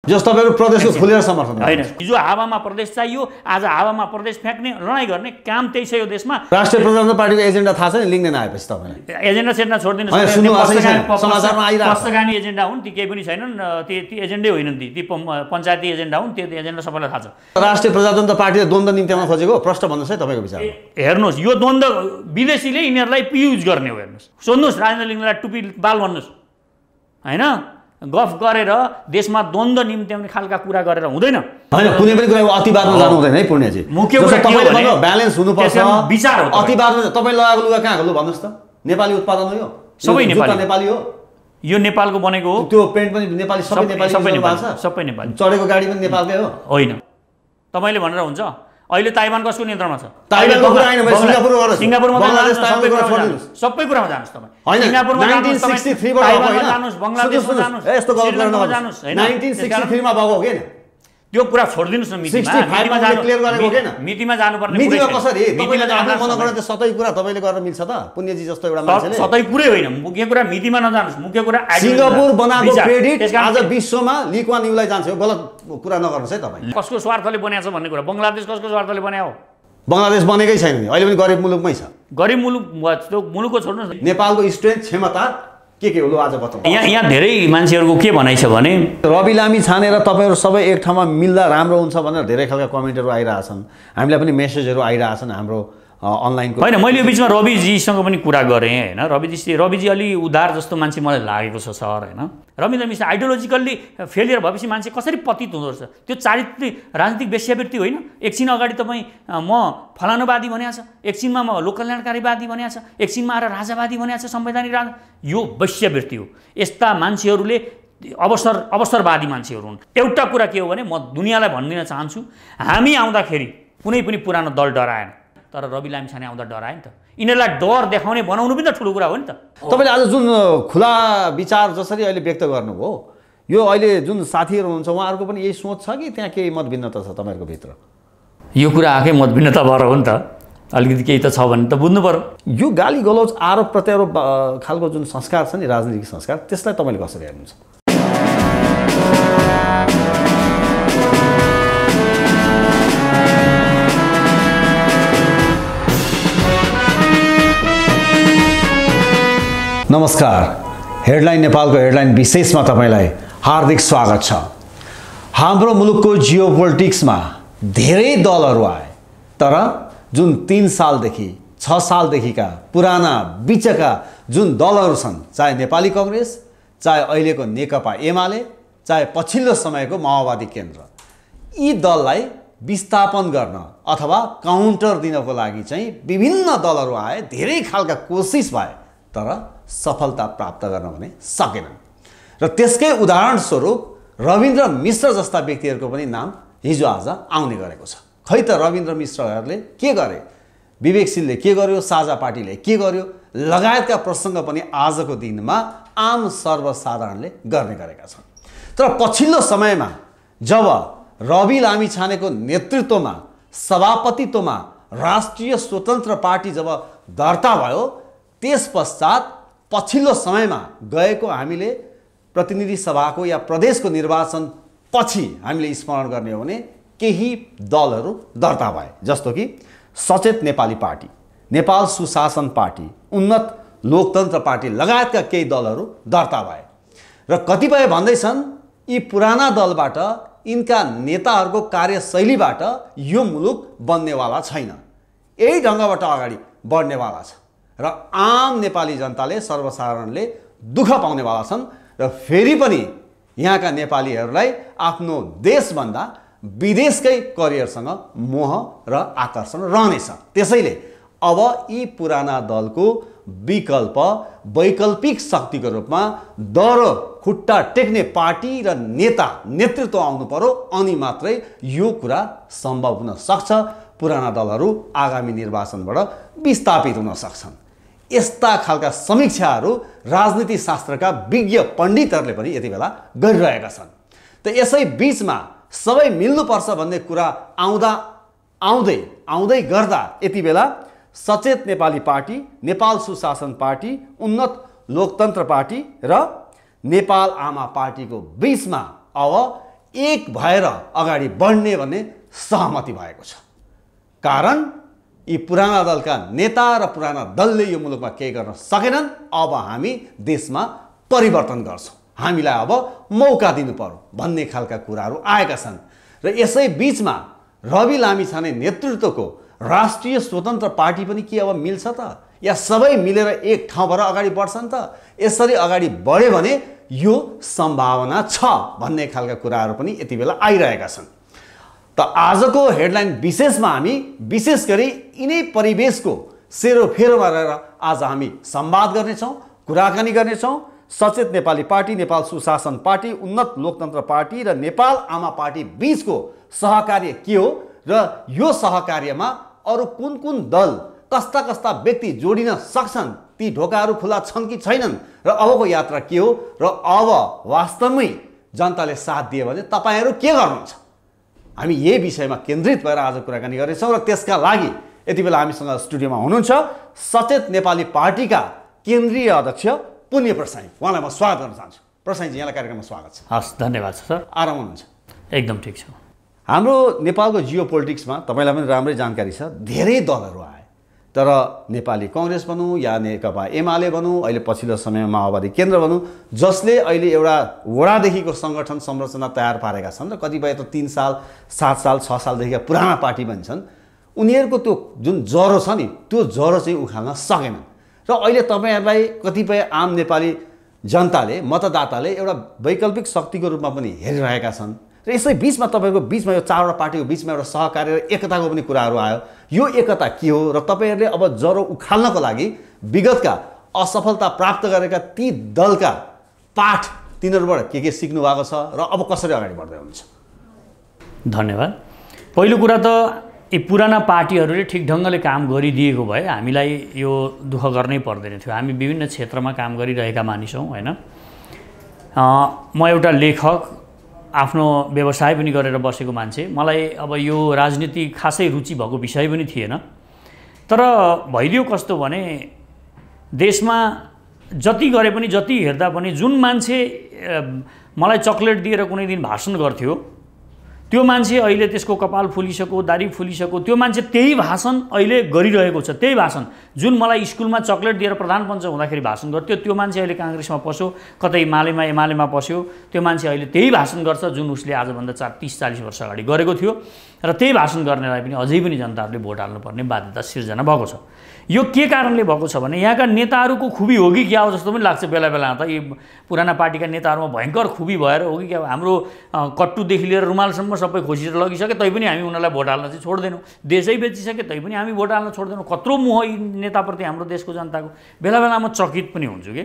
जस तपाईहरु प्रदेशको खुलेर समर्थन हैन। हिजो हावामा प्रदेश चाहियो, आज हावामा प्रदेश फ्याँक्ने लडाई गर्ने काम त्यही छ यो देशमा। राष्ट्रिय प्रजातन्त्र पार्टीको एजेन्डा थाहा छ नि, लिङ्कन आएपछि तपाईलाई एजेन्डा सेन्डा छोड्दिनु समाचारमा आइरहेको पक्षगामी एजेन्डा हुन्, ती केही पनि छैनन्, ती एजेन्डै होइनन्, ती पञ्चायती एजेन्डा हुन्, त्यो एजेन्डा सबैलाई थाहा छ। राष्ट्रिय प्रजातन्त्र पार्टीले द्वन्द्व निम्त्याउन खोजेको प्रश्न भन्नुहोस् है तपाईको विचार। हेर्नुहोस् यो द्वन्द्व विदेशीले यिनीहरूलाई युज गर्ने हो। हेर्नुहोस्, सोध्नुहोस् राजेन्द्र लिङ्गलाई टुपी बाल भन्नुहोस् हैन। गफ गरेर देशमा द्वन्द्व निम्त्याउने खालका कुरा गरेर हुँदैन। हैन, कुनै पनि कुराको अतिवादमा जानु हुँदैन है पुण्यजी। मुख्य कुरा के हो भने ब्यालेन्स हुनुपर्छ, विचार हो। अतिवादमा तपाई लगाएको लुगा कहाँको लु भन्नुहोस् त? नेपाली उत्पादन हो यो, सबै नेपाली हो, यो नेपालको बनेको हो। त्यो पेन्ट पनि नेपाली, सबै नेपाली, सबै नेपाली, चढेको गाडी पनि नेपालकै हो। होइन, तपाईले भनेर हुन्छ। अहिले ताइवान कसको नियन्त्रणमा छ? ताइवानको कुरा हैन, सिङ्गापुरमा बंगलादेश सबै कुरा छोड्दिनुस्, सबै कुरामा जानुस् तपाई। हैन, सिङ्गापुरमा 1963 बाट ताइवानमा जानुस्, बंगलादेशमा जानुस्, यस्तो गल्ती गर्न जानुस् हैन। 1963 मा भएको हो के? त्यो कुरा छोड्दिनुस् न। मितिमा जानु क्लियर गरेको हो के? मितिमा जानुपर्ने मितिमा कसरी? तपाईले आफ्नो मनोगणना त सबै कुरा तपाईले गर्न मिल्छ त? पुण्यजी जस्तो एउटा मान्छेले सबै कुरै होइन। मुख्य कुरा मितिमा नजानुस्, मुख्य कुरा सिङ्गापुर बनाएको क्रेडिट आज विश्वमा ली कुआन यूलाई जान्छ। यो गलत कुरा नगर्नुस् है तपाई। कसको स्वार्थले बन्याछ भन्ने कुरा, बंगलादेश कसको स्वार्थले बन्या हो? बंगलादेश बनेकै छैन नि, अहिले पनि गरिब मुलुकमै छ। गरिब मुलुक, त्यो मुलुकको छोड्नुस्। नेपालको स्ट्रेन्थ क्षमता के हो आज बताउँ। यहाँ धेरै मान्छेहरूको के भनाइ छ भने रवि लामी छानेर तपाईहरु सबै एक ठाउँमा मिल्दा राम्रो हुन्छ भनेर धेरै खालका कमेन्टहरु आइराछन्, हामीलाई पनि मेसेजहरु आइराछन् हाम्रो अनलाइनको। हैन, मैले यो बीचमा रविजीसँग पनि कुरा गरेँ हैन। रविजी अलि उदार जस्तो मान्छे मलाई लागेको छ सर हैन। रविन्द्र मिश्र आइडियोलोजिकल्ली फेलियर भएपछि मान्छे कसरी पतित हुँदो रहेछ? त्यो चारित्रिक राजनीतिक वेश्यावृत्ति होइन। एकछिन अगाडि तपाईँ म फलानुवादी भनेको छ, एकछिनमा म लोककल्याणकारीवादी भनेको छ, एकछिनमा आएर राजावादी भनेको छ, संवैधानिक राजा। यो वेश्यावृत्ति हो। यस्ता मान्छेहरूले अवसरवादी मान्छेहरू हुन्। एउटा कुरा के हो भने म दुनियाँलाई भनिदिन चाहन्छु, हामी आउँदाखेरि कुनै पनि पुरानो दल डराएन, तर रवि लामिछाने आउँदा डरायो नि त। यिनीहरूलाई डर देखाउने बनाउनु पनि त ठुलो कुरा हो नि त। तपाईले आज जुन खुला विचार जसरी अहिले व्यक्त गर्नुभयो, यो अहिले जुन साथीहरू हुनुहुन्छ उहाँहरूको पनि यही सोच छ कि त्यहाँ केही मतभिन्नता छ तपाईहरुको भित्र? यो कुरा आकै मतभिन्नता भएर हो नि त। अलिकति केही त छ भने त बुझ्नु पर्यो। यो गाली गलौज आरोप प्रत्यारोप खालको जुन संस्कार छ नि, राजनीतिक संस्कार, त्यसलाई तपाईले कसरी हेर्नुहुन्छ? नमस्कार, हेडलाइन नेपालको हेडलाइन विशेषमा तपाईलाई हार्दिक स्वागत छ। हाम्रो मुलुकको जियोपोलिटिक्समा धेरै दलहरू आए, तर जुन 3 सालदेखि 6 सालदेखिका पुराना बिचका जुन दलहरू छन्, चाहे नेपाली कांग्रेस, चाहे अहिलेको नेकपा एमाले, चाहे पछिल्लो समयको माओवादी केन्द्र, यी दललाई विस्थापन गर्न अथवा काउन्टर दिनको लागि चाहिँ विभिन्न दलहरू आए, धेरै खालका कोसिस भए, तर सफलता प्राप्त गर्न भने सकेनन्। र त्यसकै उदाहरण स्वरूप रविन्द्र मिश्र जस्ता व्यक्तिहरूको पनि नाम हिजो आज आउने गरेको छ। खै त रविन्द्र मिश्रहरूले के गरे, विवेकशीलले के गर्यो, साझा पार्टीले के गर्यो, लगायतका प्रसङ्ग पनि आजको दिनमा आम सर्वसाधारणले गर्ने गरेका छन्। तर पछिल्लो समयमा जब रवि लामिछानेको नेतृत्वमा सभापतित्वमा राष्ट्रिय स्वतन्त्र पार्टी जब दर्ता भयो, त्यस पश्चात पछिल्लो समयमा गएको हामीले प्रतिनिधि सभाको या प्रदेशको निर्वाचन पछि हामीले स्मरण गर्ने हो भने केही दलहरू दर्ता भए, जस्तो कि सचेत नेपाली पार्टी, नेपाल सुशासन पार्टी, उन्नत लोकतन्त्र पार्टी लगायतका केही दलहरू दर्ता भए। र कतिपय भन्दैछन् यी पुराना दलबाट, यिनका नेताहरूको कार्यशैलीबाट यो मुलुक बन्नेवाला छैन, यही ढङ्गबाट अगाडि बढ्नेवाला छ र आम नेपाली जनताले, सर्वसाधारणले दुःख पाउनेवाला छन् र फेरि पनि यहाँका नेपालीहरूलाई आफ्नो देशभन्दा विदेशकै करियरसँग मोह र आकर्षण रहनेछ। त्यसैले अब यी पुराना दलको विकल्प वैकल्पिक शक्तिको रूपमा दह्रो खुट्टा टेक्ने पार्टी र नेतृत्व आउनु पर्यो, अनि मात्रै यो कुरा सम्भव हुन सक्छ। पुराना दलहरू आगामी निर्वाचनबाट विस्थापित हुन सक्छन्। यस्ता खालका समीक्षाहरू राजनीति शास्त्रका विज्ञ पण्डितहरूले पनि यति बेला गरिरहेका छन्। त यसै बीचमा सबै मिल्नुपर्छ भन्ने कुरा आउँदै गर्दा यति बेला सचेत नेपाली पार्टी, नेपाल सुशासन पार्टी, उन्नत लोकतन्त्र पार्टी र नेपाल आमा पार्टीको बीचमा अब एक भएर अगाडि बढ्ने भन्ने सहमति भएको छ। कारण यी पुराना दलका नेता र पुराना दलले यो मुलुकमा केही गर्न सकेनन्। अब हामी देशमा परिवर्तन गर्छौँ, हामीलाई अब मौका दिनु पर्यो भन्ने खालका कुराहरू आएका छन्। र यसै बीचमा रवि लामिछाने नेतृत्वको राष्ट्रिय स्वतन्त्र पार्टी पनि के अब मिल्छ त, या सबै मिलेर एक ठाउँबाट अगाडि बढ्छन् त? यसरी अगाडि बढ्यो भने यो सम्भावना छ भन्ने खालका कुराहरू पनि यति बेला आइरहेका छन्। त आजको हेडलाइन विशेषमा हामी विशेष गरी यिनै परिवेशको सेरोफेरोमा रहेर आज हामी संवाद गर्नेछौँ, कुराकानी गर्नेछौँ। सचेत नेपाली पार्टी, नेपाल सुशासन पार्टी, उन्नत लोकतन्त्र पार्टी र नेपाल आमा पार्टी बीचको सहकार्य के हो र यो सहकार्यमा अरू कुन कुन दल, कस्ता कस्ता व्यक्ति जोडिन सक्छन्, ती ढोकाहरू खुला छन् कि छैनन्, र अबको यात्रा के हो, र अब वास्तवमै जनताले साथ दियो भने तपाईँहरू के गर्नुहुन्छ, हामी यही विषयमा केन्द्रित भएर आज कुराकानी गर्नेछौँ। र त्यसका लागि यति बेला हामीसँग स्टुडियोमा हुनुहुन्छ सचेत नेपाली पार्टीका केन्द्रीय अध्यक्ष पुण्य प्रसाई, उहाँलाई म स्वागत गर्न चाहन्छु। प्रसाईजी, यहाँलाई कार्यक्रममा स्वागत छ। हस्, धन्यवाद सर। आराम हुनुहुन्छ? एकदम ठिक छ। हाम्रो नेपालको जियो पोलिटिक्समा तपाईँलाई पनि राम्रै जानकारी छ, धेरै दलहरू आए, तर नेपाली कङ्ग्रेस भनौँ या नेकपा एमाले भनौँ, अहिले पछिल्लो समयमा माओवादी केन्द्र भनौँ, जसले अहिले एउटा वडादेखिको सङ्गठन संरचना तयार पारेका छन् र कतिपय त 3 साल 7 साल 6 सालदेखिका पुराना पार्टी पनि छन्, उनीहरूको त्यो जुन ज्वरो छ नि, त्यो ज्वरो चाहिँ उखाल्न सकेनन्। र अहिले तपाईँहरूलाई कतिपय आम नेपाली जनताले, मतदाताले एउटा वैकल्पिक शक्तिको रूपमा पनि हेरिरहेका छन्। र यसै बिचमा तपाईँहरूको बिचमा यो 4वटा पार्टीको बिचमा एउटा सहकार्य र एकताको पनि कुराहरू आयो। यो एकता के हो र तपाईँहरूले अब ज्वरो उखाल्नको लागि विगतका असफलता प्राप्त गरेका ती दलका पाठ तिनीहरूबाट के सिक्नु भएको छ र अब कसरी अगाडि बढ्दै हुनुहुन्छ? धन्यवाद। पहिलो कुरा त यी पुराना पार्टीहरूले ठिक ढङ्गले काम गरिदिएको भए हामीलाई यो दुःख गर्नै पर्दैन थियो। हामी विभिन्न क्षेत्रमा काम गरिरहेका मानिस हौँ, होइन? म एउटा लेखक, आफ्नो व्यवसाय पनि गरेर बसेको मान्छे। मलाई अब यो राजनीति खासै रुचि भएको विषय पनि थिएन। तर भइदियो कस्तो भने देशमा जति गरे पनि, जति हेर्दा पनि जुन मान्छे मलाई चक्लेट दिएर कुनै दिन भाषण गर्थ्यो, त्यो मान्छे अहिले त्यसको कपाल फुलिसक्यो, दारी फुलिसक्यो, त्यो मान्छे त्यही भाषण अहिले गरिरहेको छ। त्यही भाषण जुन मलाई स्कुलमा चक्लेट दिएर प्रधान पञ्च हुँदाखेरि भाषण गर्थ्यो, त्यो मान्छे अहिले काङ्ग्रेसमा पस्यो, कतै एमालेमा पस्यो, त्यो मान्छे अहिले त्यही भाषण गर्छ जुन उसले आजभन्दा 30-40 वर्ष अगाडि गरेको थियो। र त्यही भाषण गर्नेलाई पनि अझै पनि जनताहरूले भोट हाल्नुपर्ने बाध्यता सिर्जना भएको छ। यो के कारणले भएको छ भने यहाँका नेताहरूको खुबी हो कि क्या हो जस्तो पनि लाग्छ बेला बेला। त यी पुराना पार्टीका नेताहरूमा भयङ्कर खुबी भएर हो कि क्या, हाम्रो कट्टुदेखि लिएर रुमालसम्म सबै खोसेर लगिसके तैपनि हामी उनीहरूलाई भोट हाल्न चाहिँ छोड्दैनौँ। देशै बेचिसके तैपनि हामी भोट हाल्न छोड्दैनौँ। कत्रो मोह यी नेताप्रति हाम्रो देशको जनताको। बेला बेला म चकित पनि हुन्छु कि।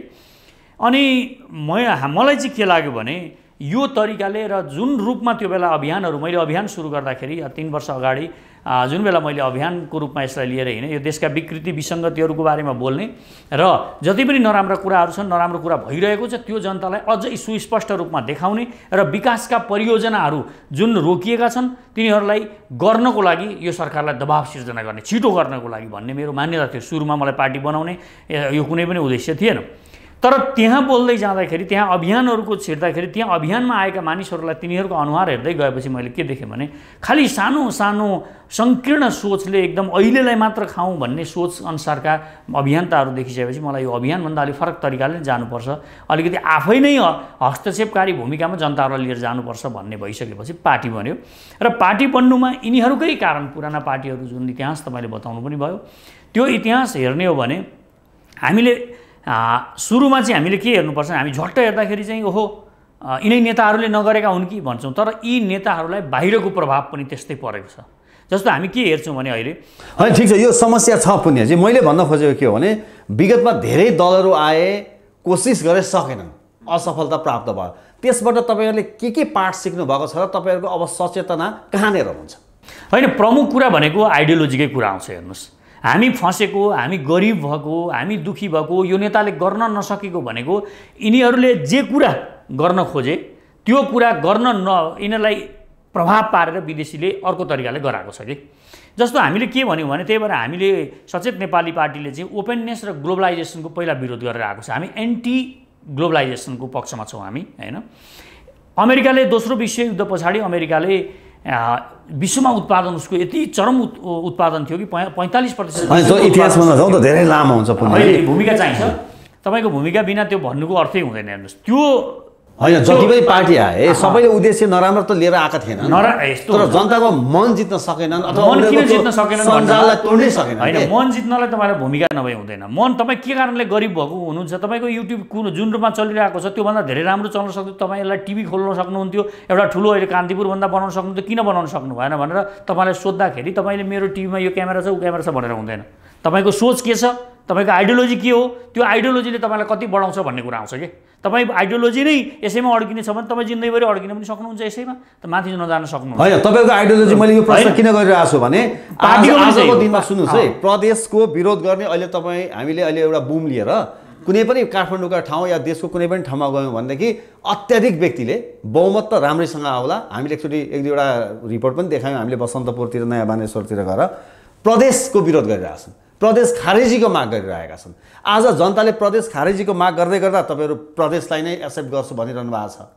अनि मलाई चाहिँ के लाग्यो भने यो तरिकाले र जुन रूपमा त्यो बेला अभियानहरू, मैले अभियान सुरु गर्दाखेरि 3 वर्ष अगाडि जुन बेला मैले अभियानको रूपमा यसलाई लिएर हिँडेँ, यो देशका विकृति विसङ्गतिहरूको बारेमा बोल्ने र जति पनि नराम्रा कुराहरू छन्, नराम्रो कुरा भइरहेको छ, त्यो जनतालाई अझै सुस्पष्ट रूपमा देखाउने र विकासका परियोजनाहरू जुन रोकिएका छन् तिनीहरूलाई गर्नको लागि यो सरकारलाई दबाव सिर्जना गर्ने, छिटो गर्नको लागि भन्ने मेरो मान्यता थियो। सुरुमा मलाई पार्टी बनाउने यो कुनै पनि उद्देश्य थिएन। तर त्यहाँ बोल्दै जाँदाखेरि, त्यहाँ अभियानहरूको छिर्दाखेरि, त्यहाँ अभियानमा आएका मानिसहरूलाई तिनीहरूको अनुहार हेर्दै गएपछि मैले के देखेँ भने खालि सानो सानो सङ्कीर्ण सोचले एकदम अहिलेलाई मात्र खाउँ भन्ने सोच अनुसारका अभियन्ताहरू देखिसकेपछि मलाई यो अभियानभन्दा अलिक फरक तरिकाले जानुपर्छ, अलिकति आफै नै हस्तक्षेपकारी भूमिकामा जनताहरूलाई लिएर जानुपर्छ भन्ने भइसकेपछि पार्टी बन्यो। र पार्टी बन्नुमा यिनीहरूकै कारण, पुराना पार्टीहरू जुन इतिहास तपाईँले बताउनु पनि भयो, त्यो इतिहास हेर्ने हो भने हामीले सुरुमा चाहिँ हामीले के हेर्नुपर्छ, हामी झट्ट हेर्दाखेरि चाहिँ ओहो यिनै नेताहरूले नगरेका हुन् कि भन्छौँ, तर यी नेताहरूलाई बाहिरको प्रभाव पनि त्यस्तै परेको छ। जस्तो हामी के हेर्छौँ भने अहिले होइन, ठिक छ, यो समस्या छ पुण्यजी। मैले भन्न खोजेको के हो भने विगतमा धेरै दलहरू आए, कोसिस गरे, सकेनन्, असफलता प्राप्त भयो। त्यसबाट तपाईँहरूले के पाठ सिक्नु भएको छ र तपाईँहरूको अब सचेतना कहाँनिर हुन्छ? होइन, प्रमुख कुरा भनेको आइडियोलोजीकै कुरा आउँछ। हेर्नुहोस्, हामी फँसेको, हामी गरिब भएको, हामी दुखी भएको, यो नेताले गर्न नसकेको भनेको यिनीहरूले जे कुरा गर्न खोजे त्यो कुरा गर्न यिनीहरूलाई प्रभाव पारेर विदेशीले अर्को तरिकाले गराएको छ कि। जस्तो हामीले के भन्यौँ भने, त्यही भएर हामीले सचेत नेपाली पार्टीले चाहिँ ओपननेस र ग्लोबलाइजेसनको पहिला विरोध गरेर आएको छ। हामी एन्टी ग्लोबलाइजेसनको पक्षमा छौँ हामी, होइन? अमेरिकाले दोस्रो विश्वयुद्ध पछाडि अमेरिकाले विश्वमा उत्पादन उसको यति चरम उत्पादन थियो कि 45%। इतिहासमा नजाउँ त धेरै लामो हुन्छ। भूमिका चाहिन्छ, तपाईँको भूमिका बिना त्यो भन्नुको अर्थै हुँदैन। हेर्नुहोस् त्यो होइन, जति पनि पार्टी आए सबैले उद्देश्य नराम्रो त लिएर आएका थिएनन्, तर जनताको मन जित्न सकेनन् अथवा मन किन जित्न सकेनन्, सञ्जाललाई तोड्नै सकेनन्। होइन, मन जित्नलाई तपाईँलाई भूमिका नभए हुँदैन। मन तपाईँ के कारणले गरिब भएको हुनुहुन्छ, तपाईँको युट्युब कुन जुन रूपमा चलिरहेको छ त्योभन्दा धेरै राम्रो चल्न सक्थ्यो। तपाईँ यसलाई टिभी खोल्न सक्नुहुन्थ्यो, एउटा ठुलो अहिले कान्तिपुरभन्दा बनाउन सक्नुहुन्थ्यो, किन बनाउन सक्नु भएन भनेर तपाईँलाई सोद्धाखेरि तपाईँले मेरो टिभीमा यो क्यामेरा छ ऊ क्यामेरा छ भनेर हुँदैन। तपाईँको सोच के छ, तपाईँको आइडियोलोजी के हो, त्यो आइडियोलोजीले तपाईँलाई कति बढाउँछ भन्ने कुरा आउँछ कि। तपाईँ आइडियोलोजी नै यसैमा अड्किने छ भने तपाईँ जिन्दगीभरि अड्किन पनि सक्नुहुन्छ यसैमा, त माथि नजान सक्नुहुन्छ। होइन, तपाईँको आइडियोलोजी मैले यो प्रश्न किन गरिरहेको छु भने आजको दिनमा सुन्नुहोस् है, प्रदेशको विरोध गर्ने अहिले हामीले अहिले एउटा बुम लिएर कुनै पनि काठमाडौँका ठाउँ या देशको कुनै पनि ठाउँमा गयौँ भनेदेखि अत्याधिक व्यक्तिले बहुमत त राम्रैसँग आउला। हामीले एकचोटि एक दुईवटा रिपोर्ट पनि देखायौँ हामीले बसन्तपुरतिर नयाँ बानेश्वरतिर गएर प्रदेशको विरोध गरिरहेछन्, प्रदेश खारेजीको माग गरिरहेका छन्। आज जनताले प्रदेश खारेजीको माग गर्दै गर्दा तपाईँहरू प्रदेशलाई नै एक्सेप्ट गर्छु भनिरहनु भएको छ।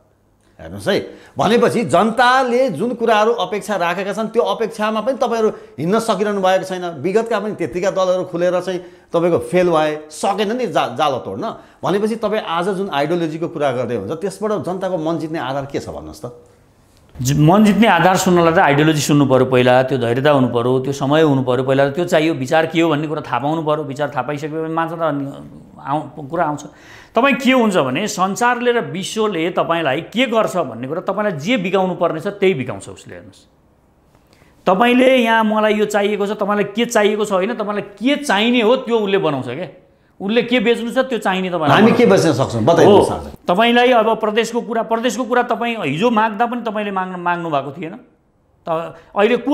हेर्नुहोस् है, भनेपछि जनताले जुन कुराहरू अपेक्षा राखेका छन् त्यो अपेक्षामा पनि तपाईँहरू हिँड्न सकिरहनु भएको छैन। विगतका पनि त्यत्तिका दलहरू खुलेर चाहिँ तपाईँको फेल भए, सकेन नि जालो तोड्न। भनेपछि तपाईँ आज जुन आइडियोलोजीको कुरा गर्दै हुन्छ त्यसबाट जनताको मन जित्ने आधार के छ भन्नुहोस् त। मन जित्ने आधार सुन्नलाई त आइडियोलोजी सुन्नु पऱ्यो पहिला, त्यो धैर्यता हुनु पऱ्यो, त्यो समय हुनु पऱ्यो पहिला, त्यो चाहियो। विचार के हो भन्ने कुरा थाहा पाउनु पऱ्यो, विचार थाहा पाइसकेपछि मान्छे त कुरा आउँछ। तपाईँ के हुन्छ भने संसारले र विश्वले तपाईँलाई के गर्छ भन्ने कुरा तपाईँलाई जे बिगाउनु पर्ने छ त्यही बिगाउँछ उसले। हेर्नुहोस्, तपाईँले यहाँ मलाई यो चाहिएको छ, तपाईँलाई के चाहिएको छ होइन, तपाईँलाई के चाहिने हो त्यो उसले बनाउँछ क्या। उसले के बेच्नु छ त्यो चाहिने तपाईँलाई, हामी के बेच्न सक्छौँ बताइदिनुहोस्। तपाईँलाई अब प्रदेशको कुरा तपाईँ हिजो माग्दा पनि तपाईँले माग्नु भएको थिएन। त अहिले को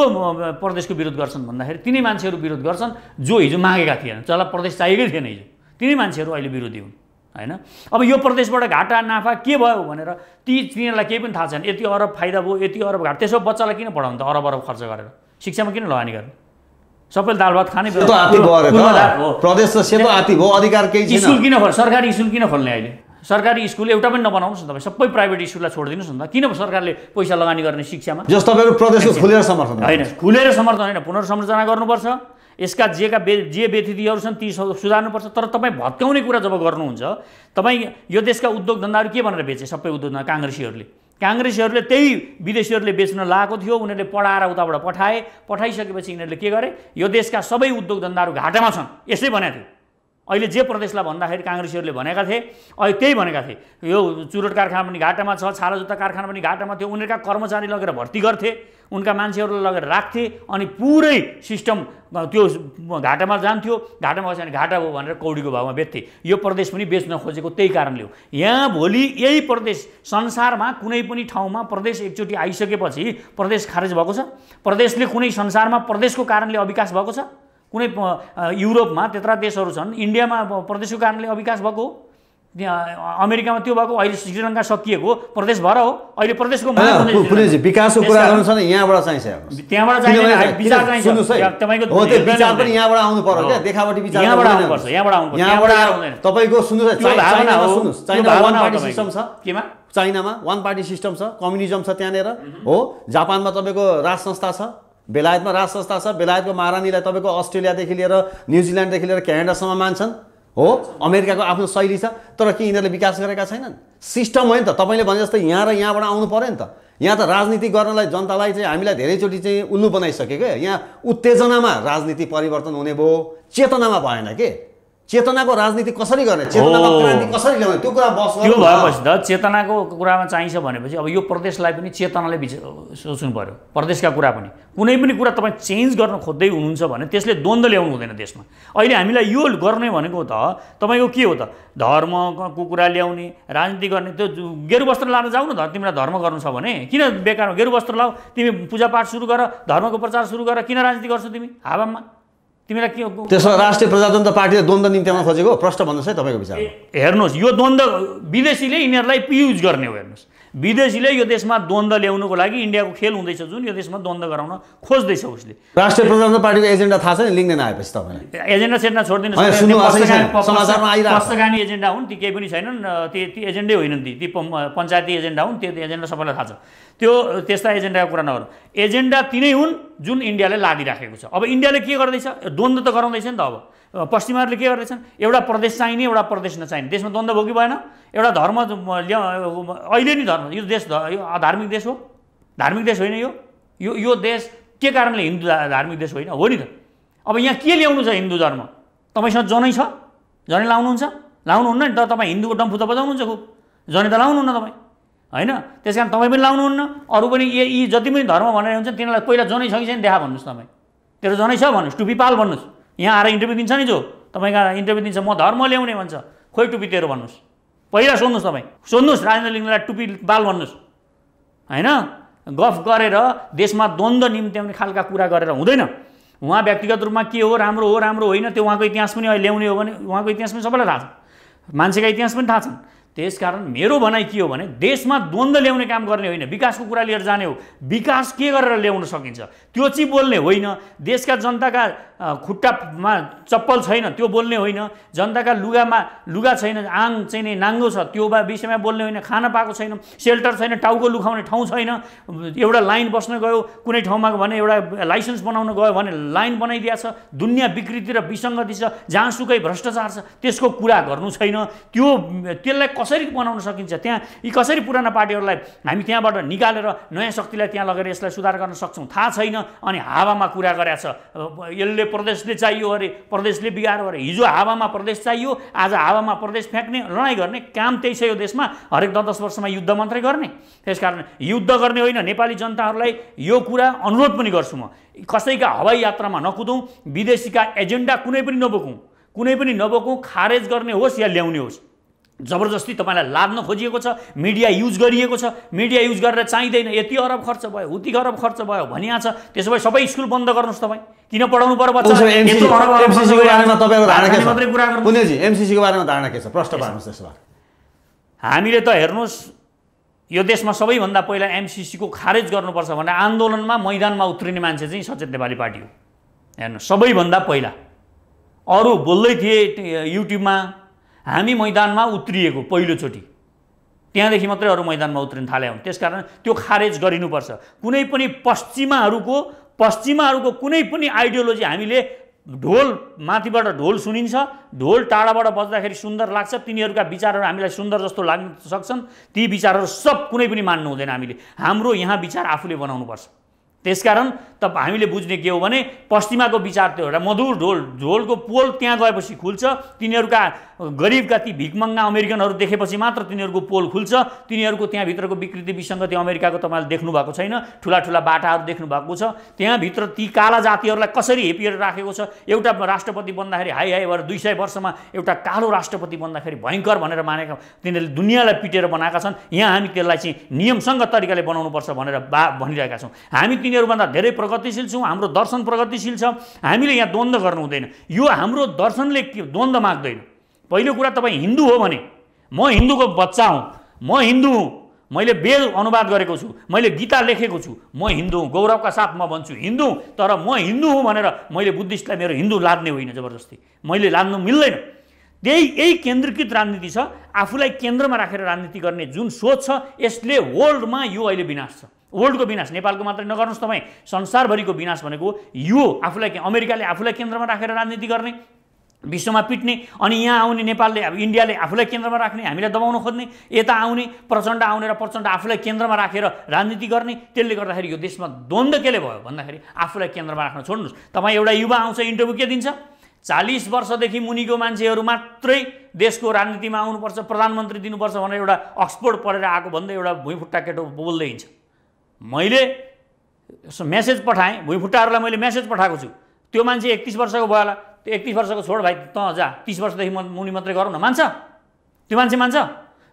प्रदेशको विरोध गर्छन् भन्दाखेरि तिनै मान्छेहरू विरोध गर्छन् जो हिजो मागेका थिएन, जसलाई प्रदेश चाहिएकै थिएन हिजो, तिनै मान्छेहरू अहिले विरोधी हुन् होइन। अब यो प्रदेशबाट घाटा नाफा के भयो भनेर तिनीहरूलाई केही पनि थाहा छैन। यति अरब फाइदा भयो, यति अरब घाटा, त्यसो बच्चालाई किन पढाउनु त अरब खर्च गरेर, शिक्षामा किन लगानी गर्ने, सबैले दाल भात खाने प्रदेश त सेतो आती भयो, अधिकार केही छैन। स्कुल किन खोल्ने, सरकारी स्कुल किन खोल्ने अहिले, सरकारी स्कुल एउटा पनि नबनाउनुहोस् न तपाईँ, सबै प्राइभेट स्कुललाई छोडिदिनुहोस् न त। किन सरकारले पैसा लगानी गर्ने शिक्षामा? जस तपाईँहरू प्रदेशको खुलेर समर्थन होइन, खुलेर समर्थन होइन, पुनर्संरचना गर्नुपर्छ। यसका जे व्यतिथिहरू छन् ती सुधार्नुपर्छ। तर तपाईँ भत्काउने कुरा जब गर्नुहुन्छ, तपाईँ यो देशका उद्योग धन्दाहरू के भनेर बेचे सबै उद्योग धन्दा काङ्ग्रेसीहरूले त्यही विदेशीहरूले बेच्न लागेको थियो, उनीहरूले पढाएर उताबाट पठाइसकेपछि यिनीहरूले के गरे, यो देशका सबै उद्योग धन्दाहरू घाटामा छन् यसै भनेको थियो। अहिले जे प्रदेशलाई भन्दाखेरि काङ्ग्रेसीहरूले भनेका थिए, अहिले त्यही भनेका थिए, यो चुरोट कारखाना पनि घाटामा छ, छाला जुत्ता कारखाना पनि घाटामा थियो। उनीहरूका कर्मचारी लगेर भर्ती गर्थे, उनका मान्छेहरूलाई लगेर राख्थे, अनि पुरै सिस्टम त्यो घाटामा जान्थ्यो। घाटामा गएछ भने घाटा हो भनेर कौडीको भावमा बेच्थे। यो प्रदेश पनि बेच्न खोजेको त्यही कारणले हो। यहाँ भोलि यही प्रदेश संसारमा कुनै पनि ठाउँमा प्रदेश एकचोटि आइसकेपछि प्रदेश खारेज भएको छ। प्रदेशले कुनै संसारमा प्रदेशको कारणले अविकास भएको छ? कुनै युरोपमा त्यत्रा देशहरू छन्, इन्डियामा प्रदेशको कारणले अविकास भएको हो, त्यहाँ अमेरिकामा त्यो भएको, अहिले श्रीलङ्का सकिएको प्रदेश भएर हो। अहिले प्रदेशको विकासको कुरा गर्नु छ नि, यहाँबाट चाहिन्छ, त्यहाँबाट चाहिन्छ विचार चाहिन्छ, तपाईको विचार पनि यहाँबाट आउनु पर्यो क्या, देखावटी विचार यहाँबाट आउनुपर्छ, यहाँबाट तपाईको सुन्नुहोस्, चाइना वान पार्टी सिस्टम छ, केमा चाइनामा वान पार्टी सिस्टम छ, कम्युनिजम छ त्यहाँनिर हो। जापानमा तपाईँको राज संस्था छ, बेलायतमा राज संस्था छ, बेलायतको महारानीलाई तपाईँको अस्ट्रेलियादेखि लिएर न्युजिल्यान्डदेखि लिएर क्यानाडासम्म मान्छन् हो। अमेरिकाको आफ्नो शैली छ, तर के यिनीहरूले विकास गरेका छैनन्? सिस्टम हो नि त, तपाईँले भने जस्तै यहाँ र यहाँबाट आउनु पऱ्यो नि त। यहाँ त राजनीति गर्नलाई जनतालाई चाहिँ हामीलाई धेरैचोटि चाहिँ उल्लु बनाइसक्यो क्या। यहाँ उत्तेजनामा राजनीति परिवर्तन हुने भयो, चेतनामा भएन के। चेतनाको राजनीति कसरी गर्ने, चेतनामा क्रान्ति कसरी ल्याउने, त्यो कुरा बस त्यो भएपछि त चेतनाको कुरामा चाहिन्छ भनेपछि अब यो प्रदेशलाई पनि चेतनाले सोच्नु पर्यो। प्रदेशका कुरा पनि कुनै पनि कुरा तपाईँ चेन्ज गर्न खोज्दै हुनुहुन्छ भने त्यसले द्वन्द्व ल्याउनु हुँदैन देशमा। अहिले हामीलाई यो गर्ने भनेको त तपाईँको के हो त, धर्मको कुरा ल्याउने, राजनीति गर्ने। त्यो गेरु वस्त्र लाएर जाऊ न त, तिमीलाई धर्म गर्नु छ भने किन बेकार गेरु वस्त्र लाऊ, तिमी पूजापाठ सुरु गर, धर्मको प्रचार सुरु गर, किन राजनीति गर्छौ तिमी हावामा? तिमीलाई के त्यसो राष्ट्रिय प्रजातन्त्र पार्टीले द्वन्द्व निम्त्याउन खोजेको प्रश्न भन्नुहोस् है तपाईँको विचार। हेर्नुहोस्, यो द्वन्द्व विदेशीले यिनीहरूलाई युज गर्ने हो। हेर्नुहोस्, विदेशीले यो देशमा द्वन्द्व ल्याउनुको लागि इन्डियाको खेल हुँदैछ जुन यो देशमा द्वन्द्व गराउन खोज्दैछ उसले। राष्ट्रिय प्रजातन्त्र पार्टीको एजेन्डा थाहा छ नि लिङ्कडेन आएपछि तपाईँलाई? एजेन्डा सेन्डा छोडिदिनु, समाचारमा आइरहेको पुस्तकानी एजेन्डा हुन्, ती केही पनि छैनन्, ती एजेन्डै होइनन्, ती पञ्चायती एजेन्डा हुन्, त्यो एजेन्डा सबैलाई थाहा छ। त्यो त्यस्ता एजेन्डाको कुरा नगरौँ। एजेन्डा तिनै हुन् जुन इन्डियाले लादिराखेको छ। अब इन्डियाले के गर्दैछ? द्वन्द्व त गराउँदैछ नि त। अब पश्चिमाहरूले के गर्दैछन्? एउटा प्रदेश चाहिने, एउटा प्रदेश नचाहिने। देशमा द्वन्द्व भयो कि भएन? एउटा धर्म अहिले नि धर्म, यो देश यो धार्मिक देश हो? धार्मिक देश होइन यो देश के कारणले हिन्दू धार्मिक देश होइन? हो नि त। अब यहाँ के ल्याउनु छ हिन्दू धर्म? तपाईँसँग जनै छ? जनै लाउनुहुन्छ? लाउनुहुन्न नि त। तपाईँ हिन्दूको डम्फु त बजाउनुहुन्छ खुब, जनै त लाउनुहुन्न तपाईँ, होइन? त्यस कारण तपाईँ पनि लाउनुहुन्न। अरू पनि यी जति पनि धर्म भनेर हुन्छ तिनीहरूलाई पहिला जनै छ कि छैन देखा भन्नुहोस्। तपाईँ तेरो जनै छ भन्नुहोस्, टुपी पाल भन्नुहोस्। यहाँ आएर इन्टरभ्यू दिन्छ नि जो तपाईँको इन्टरभ्यू दिन्छ, म धर्म ल्याउने भन्छ, खोइ टुपी तेरो भन्नुहोस्। पहिला सोध्नुहोस्, तपाईँ सोध्नुहोस् राजेन्द्र लिङ्गदेनलाई टुपी पाल भन्नुहोस्, होइन? गफ गरेर देशमा द्वन्द्व निम्त्याउने खालका कुरा गरेर हुँदैन। उहाँ व्यक्तिगत रूपमा के हो, राम्रो हो राम्रो होइन, त्यो उहाँको इतिहास पनि अहिले ल्याउने हो भने उहाँको इतिहास पनि सबैलाई थाहा छ, मान्छेका इतिहास पनि थाहा छन्। त्यसकारण मेरो भनाइ के हो भने देशमा द्वन्द्व ल्याउने काम गर्ने होइन, विकासको कुरा लिएर जाने हो। विकास के गरेर ल्याउन सकिन्छ त्यो चाहिँ बोल्ने होइन। देशका जनताका खुट्टामा चप्पल छैन त्यो बोल्ने होइन, जनताका लुगा छैन, आङ चाहिँ नि नाङ्गो छ त्यो विषयमा बोल्ने होइन, खाना पाएको छैन, सेल्टर छैन, टाउको लुकाउने ठाउँ छैन, एउटा लाइन बस्न गयो कुनै ठाउँमा भने एउटा लाइसेन्स बनाउन गयो भने लाइन बनाइदिएको छ, दुनियाँ विकृति र विसङ्गति छ, जहाँसुकै भ्रष्टाचार छ, त्यसको कुरा गर्नु छैन। त्यसलाई कसरी बनाउन सकिन्छ, त्यहाँ यी कसरी पुराना पार्टीहरूलाई हामी त्यहाँबाट निकालेर नयाँ शक्तिलाई त्यहाँ लगेर यसलाई सुधार गर्न सक्छौँ थाहा छैन। अनि हावामा कुरा गरेछ, यसले प्रदेशले चाहियो अरे प्रदेशले बिगारो अरे। हिजो हावामा प्रदेश चाहियो, आज हावामा प्रदेश फ्याँक्ने लडाइँ गर्ने काम त्यही छ यो देशमा। हरेक 10 वर्षमा युद्ध मात्रै गर्ने। त्यसकारण युद्ध गर्ने होइन। नेपाली जनताहरूलाई यो कुरा अनुरोध पनि गर्छु म, कसैका हवाई यात्रामा नकुदौँ, विदेशीका एजेन्डा कुनै पनि नबोकौँ, खारेज गर्ने होस् या ल्याउने होस्। जबरजस्ती तपाईँलाई लाद्न खोजिएको छ, मिडिया युज गरिएको छ, मिडिया युज गरेर चाहिँदैन, यति अरब खर्च भयो उति अरब खर्च भयो भनिएको छ, त्यसो भए सबै स्कुल बन्द गर्नुहोस्। तपाईँ किन पढाउनु पर्यो बच्चा? एमसीसीको बारेमा तपाईँको धारणा के छ? पुण्यजी एमसीसीको बारेमा धारणा के छ? प्रश्न पार्नुहोस् त्यसो भए। हामीले त हेर्नुहोस्, यो देशमा सबैभन्दा पहिला एमसीसीको खारेज गर्नुपर्छ भनेर आन्दोलनमा मैदानमा उत्रिने मान्छे चाहिँ सचेत नेपाली पार्टी हो। हेर्नुहोस्, सबैभन्दा पहिला अरू बोल्दै थिए युट्युबमा, हामी मैदानमा उत्रिएको पहिलोचोटि, त्यहाँदेखि मात्रै अरू मैदानमा उत्रिन थाले हुन्। त्यसकारण त्यो खारेज गरिनुपर्छ। कुनै पनि पश्चिमाहरूको कुनै पनि आइडियोलोजी हामीले ढोल माथिबाट ढोल सुनिन्छ, ढोल टाढाबाट बज्दाखेरि सुन्दर लाग्छ, तिनीहरूका विचारहरू हामीलाई सुन्दर जस्तो लाग्न सक्छन्, ती विचारहरू सब कुनै पनि मान्नु हुँदैन। हामीले हाम्रो यहाँ विचार आफूले बनाउनुपर्छ। त्यसकारण त हामीले बुझ्ने के हो भने पश्चिमाको विचार त्यो एउटा मधुर ढोलको पोल त्यहाँ गएपछि खुल्छ, तिनीहरूका गरिबका ती भिकमङ्गा अमेरिकनहरू देखेपछि मात्र तिनीहरूको पोल खुल्छ, तिनीहरूको त्यहाँभित्रको विकृति विसङ्गति अमेरिकाको तपाईँले देख्नु भएको छैन, ठुला बाटाहरू देख्नु भएको छ, त्यहाँभित्र ती काला जातिहरूलाई कसरी हेपिएर राखेको छ। एउटा राष्ट्रपति बन्दाखेरि हाई भएर 200 वर्षमा एउटा कालो राष्ट्रपति बन्दाखेरि भयङ्कर भनेर मानेका तिनीहरूले दुनियाँलाई पिटेर बनाएका छन्। यहाँ हामी त्यसलाई चाहिँ नियमसँग तरिकाले बनाउनुपर्छ भनेर भनिरहेका छौँ। हामी तिनीहरूभन्दा धेरै प्रगतिशील छौँ, हाम्रो दर्शन प्रगतिशील छ, हामीले यहाँ द्वन्द्व गर्नु हुँदैन। यो हाम्रो दर्शनले द्वन्द्व माग्दैन। पहिलो कुरा, तपाईँ हिन्दू हो भने म हिन्दूको बच्चा हुँ, म हिन्दू हुँ, मैले वेद अनुवाद गरेको छु, मैले गीता लेखेको छु, म हिन्दू हुँ, गौरवका साथ म भन्छु हिन्दू। तर म हिन्दू हुँ भनेर मैले बुद्धिस्टलाई मेरो हिन्दू लाद्ने होइन, जबरजस्ती मैले लाद्नु मिल्दैन। यही केन्द्रीकृत राजनीति छ, आफूलाई केन्द्रमा राखेर राजनीति गर्ने जुन सोच छ, यसले वर्ल्डमा यो अहिले विनाश छ। वर्ल्डको विनाश नेपालको मात्रै नगर्नुहोस् तपाईँ, संसारभरिको विनाश भनेको यो आफूलाई अमेरिकाले आफूलाई केन्द्रमा राखेर राजनीति गर्ने, विश्वमा पिट्ने, अनि यहाँ आउने नेपालले इन्डियाले आफूलाई केन्द्रमा राख्ने, हामीलाई दबाउन खोज्ने, यता आउने प्रचण्ड आउने र प्रचण्ड आफूलाई केन्द्रमा राखेर राजनीति गर्ने। त्यसले गर्दाखेरि यो देशमा द्वन्द्व केले भयो भन्दाखेरि आफूलाई केन्द्रमा राख्न छोड्नुहोस्। तपाईँ एउटा युवा आउँछ इन्टरभ्यू के दिन्छ? 40 वर्षदेखि मुनिको मान्छेहरू मात्रै देशको राजनीतिमा आउनुपर्छ, प्रधानमन्त्री दिनुपर्छ भनेर एउटा अक्सफोर्ड पढेर आएको भन्दै एउटा भुइँफुट्टा केटो बोल्दै हिँड्छ। मैले मेसेज पठाएँ, भुइँफुट्टाहरूलाई मैले मेसेज पठाएको छु, त्यो मान्छे 31 वर्षको भयो होला, त्यो 31 वर्षको छोड भाइ, त जा 30 वर्षदेखि मुनि मात्रै गरौँ न, मान्छ? त्यो मान्छे मान्छ?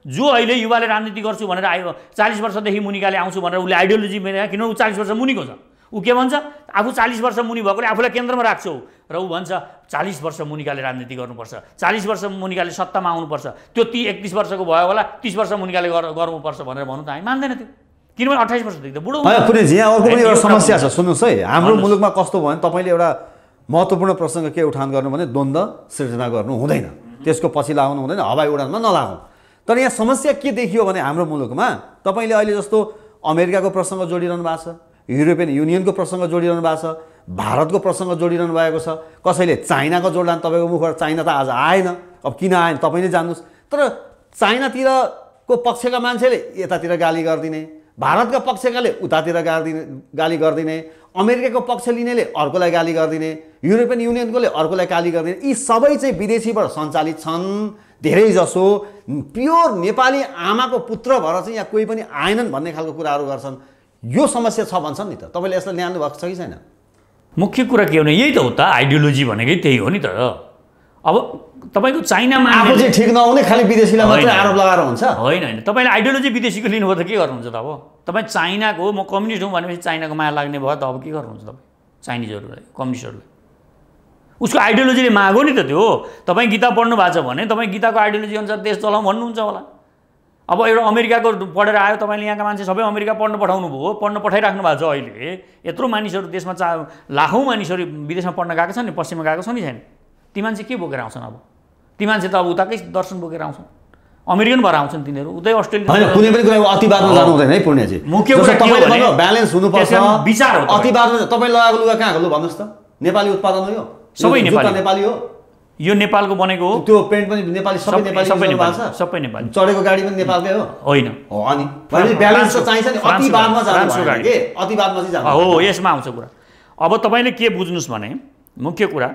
जो अहिले युवाले राजनीति गर्छु भनेर आयो, 40 वर्षदेखि मुनिकाले आउँछु भनेर उसले आइडियोलोजी किन ऊ 40 वर्ष मुनिको छ, ऊ के भन्छ आफू 40 वर्ष मुनि भएकोले आफूलाई केन्द्रमा राख्छौ र ऊ भन्छ 40 वर्ष मुनिकाले राजनीति गर्नुपर्छ 40 वर्ष मुनिकाले सत्तामा आउनुपर्छ त्यो 31 वर्षको भयो होला 30 वर्ष मुनिकाले गर्नुपर्छ भनेर भन्नु त हामी मान्दैन त्यो किनभने 28 वर्षदेखि त बुढो पुनेजी यहाँ अर्को पनि एउटा समस्या छ सुन्नुहोस् है हाम्रो मुलुकमा कस्तो भयो भने तपाईँले एउटा महत्त्वपूर्ण प्रसङ्ग के उठान गर्नु भने द्वन्द्व सिर्जना गर्नु हुँदैन त्यसको पछि लाग्नु हुँदैन हवाई उडानमा नलागौँ तर यहाँ समस्या के देखियो भने हाम्रो मुलुकमा तपाईँले अहिले जस्तो अमेरिकाको प्रसङ्ग जोडिरहनु भएको छ युरोपियन युनियनको प्रसङ्ग जोडिरहनु भएको छ भारतको प्रसङ्ग जोडिरहनु भएको छ कसैले चाइनाको जोड्ला तपाईँको मुखबाट चाइना त आज आएन अब किन आएन तपाईँ नै जान्नुहोस् तर चाइनातिरको पक्षका मान्छेले यतातिर गाली गरिदिने भारतका पक्षकाले उतातिर गाली गरिदिने अमेरिकाको पक्ष लिनेले अर्कोलाई गाली गरिदिने युरोपियन युनियनकोले अर्कोलाई गाली गरिदिने यी सबै चाहिँ विदेशीबाट सञ्चालित छन् धेरै जसो प्योर नेपाली आमाको पुत्र भएर चाहिँ यहाँ कोही पनि आएनन् भन्ने खालको कुराहरू गर्छन् यो समस्या छ भन्छन् नि त तपाईँले यसलाई ल्याउनु भएको छ कि छैन मुख्य कुरा के हो भने यही त हो त आइडियोलोजी भनेकै त्यही हो नि त अब तपाईँको चाइनामा आफू चाहिँ ठिक नहुने खालि विदेशीलाई मात्रै आरोप लगाएर हुन्छ होइन तपाईँले आइडियोलोजी विदेशीको लिनुभयो त के गर्नुहुन्छ त अब तपाईँ चाइनाको म कम्युनिस्ट हुँ भनेपछि चाइनाको माया लाग्ने भयो त अब के गर्नुहुन्छ तपाईँ चाइनिजहरूलाई कम्युनिस्टहरूलाई उसको आइडियोलोजीले मागो नि त त्यो तपाईँ गीता पढ्नु भएको छ भने तपाईँ गीताको आइडियोलोजी अनुसार देश चलाउँ भन्नुहुन्छ होला अब एउटा अमेरिकाको पढेर आयो तपाईँले यहाँका मान्छे सबै अमेरिका पढ्न पठाउनु भयो पढ्न पठाइराख्नु भएको छ अहिले यत्रो मानिसहरू देशमा लाखौँ मानिसहरू विदेशमा पढ्न गएको छन् नि पश्चिममा गएको छ नि छैन ती मान्छे के बोकेर आउँछन् अब ती मान्छे त अब उताकै दर्शन बोकेर आउँछन् अमेरिकन भएर आउँछन् तिनीहरू उतै अस्ट्रेलिया कुनै पनि कुराको अतिवादमा जानु हुँदैन है पुण्यजी मुख्य कुरा के हो भने ब्यालेन्स हुनुपर्छ विचार हो अतिवादमा तपाईँ लगाएको लुगा कहाँ हो भन्नुहोस् त नेपाली उत्पादन हो यो सबै नेपाली हो यो नेपालको बनेको हो त्यो पेन्ट पनि नेपाली सबै नेपाली सबै नेपाली चढेको गाडी पनि नेपालकै हो होइन हो अनि ब्यालेन्स त चाहिन्छ नि अतिवादमा जानु भएन के अतिवादमा चाहिँ जानु हो यसमा आउँछ कुरा अब तपाईँले के बुझ्नुहोस् भने मुख्य कुरा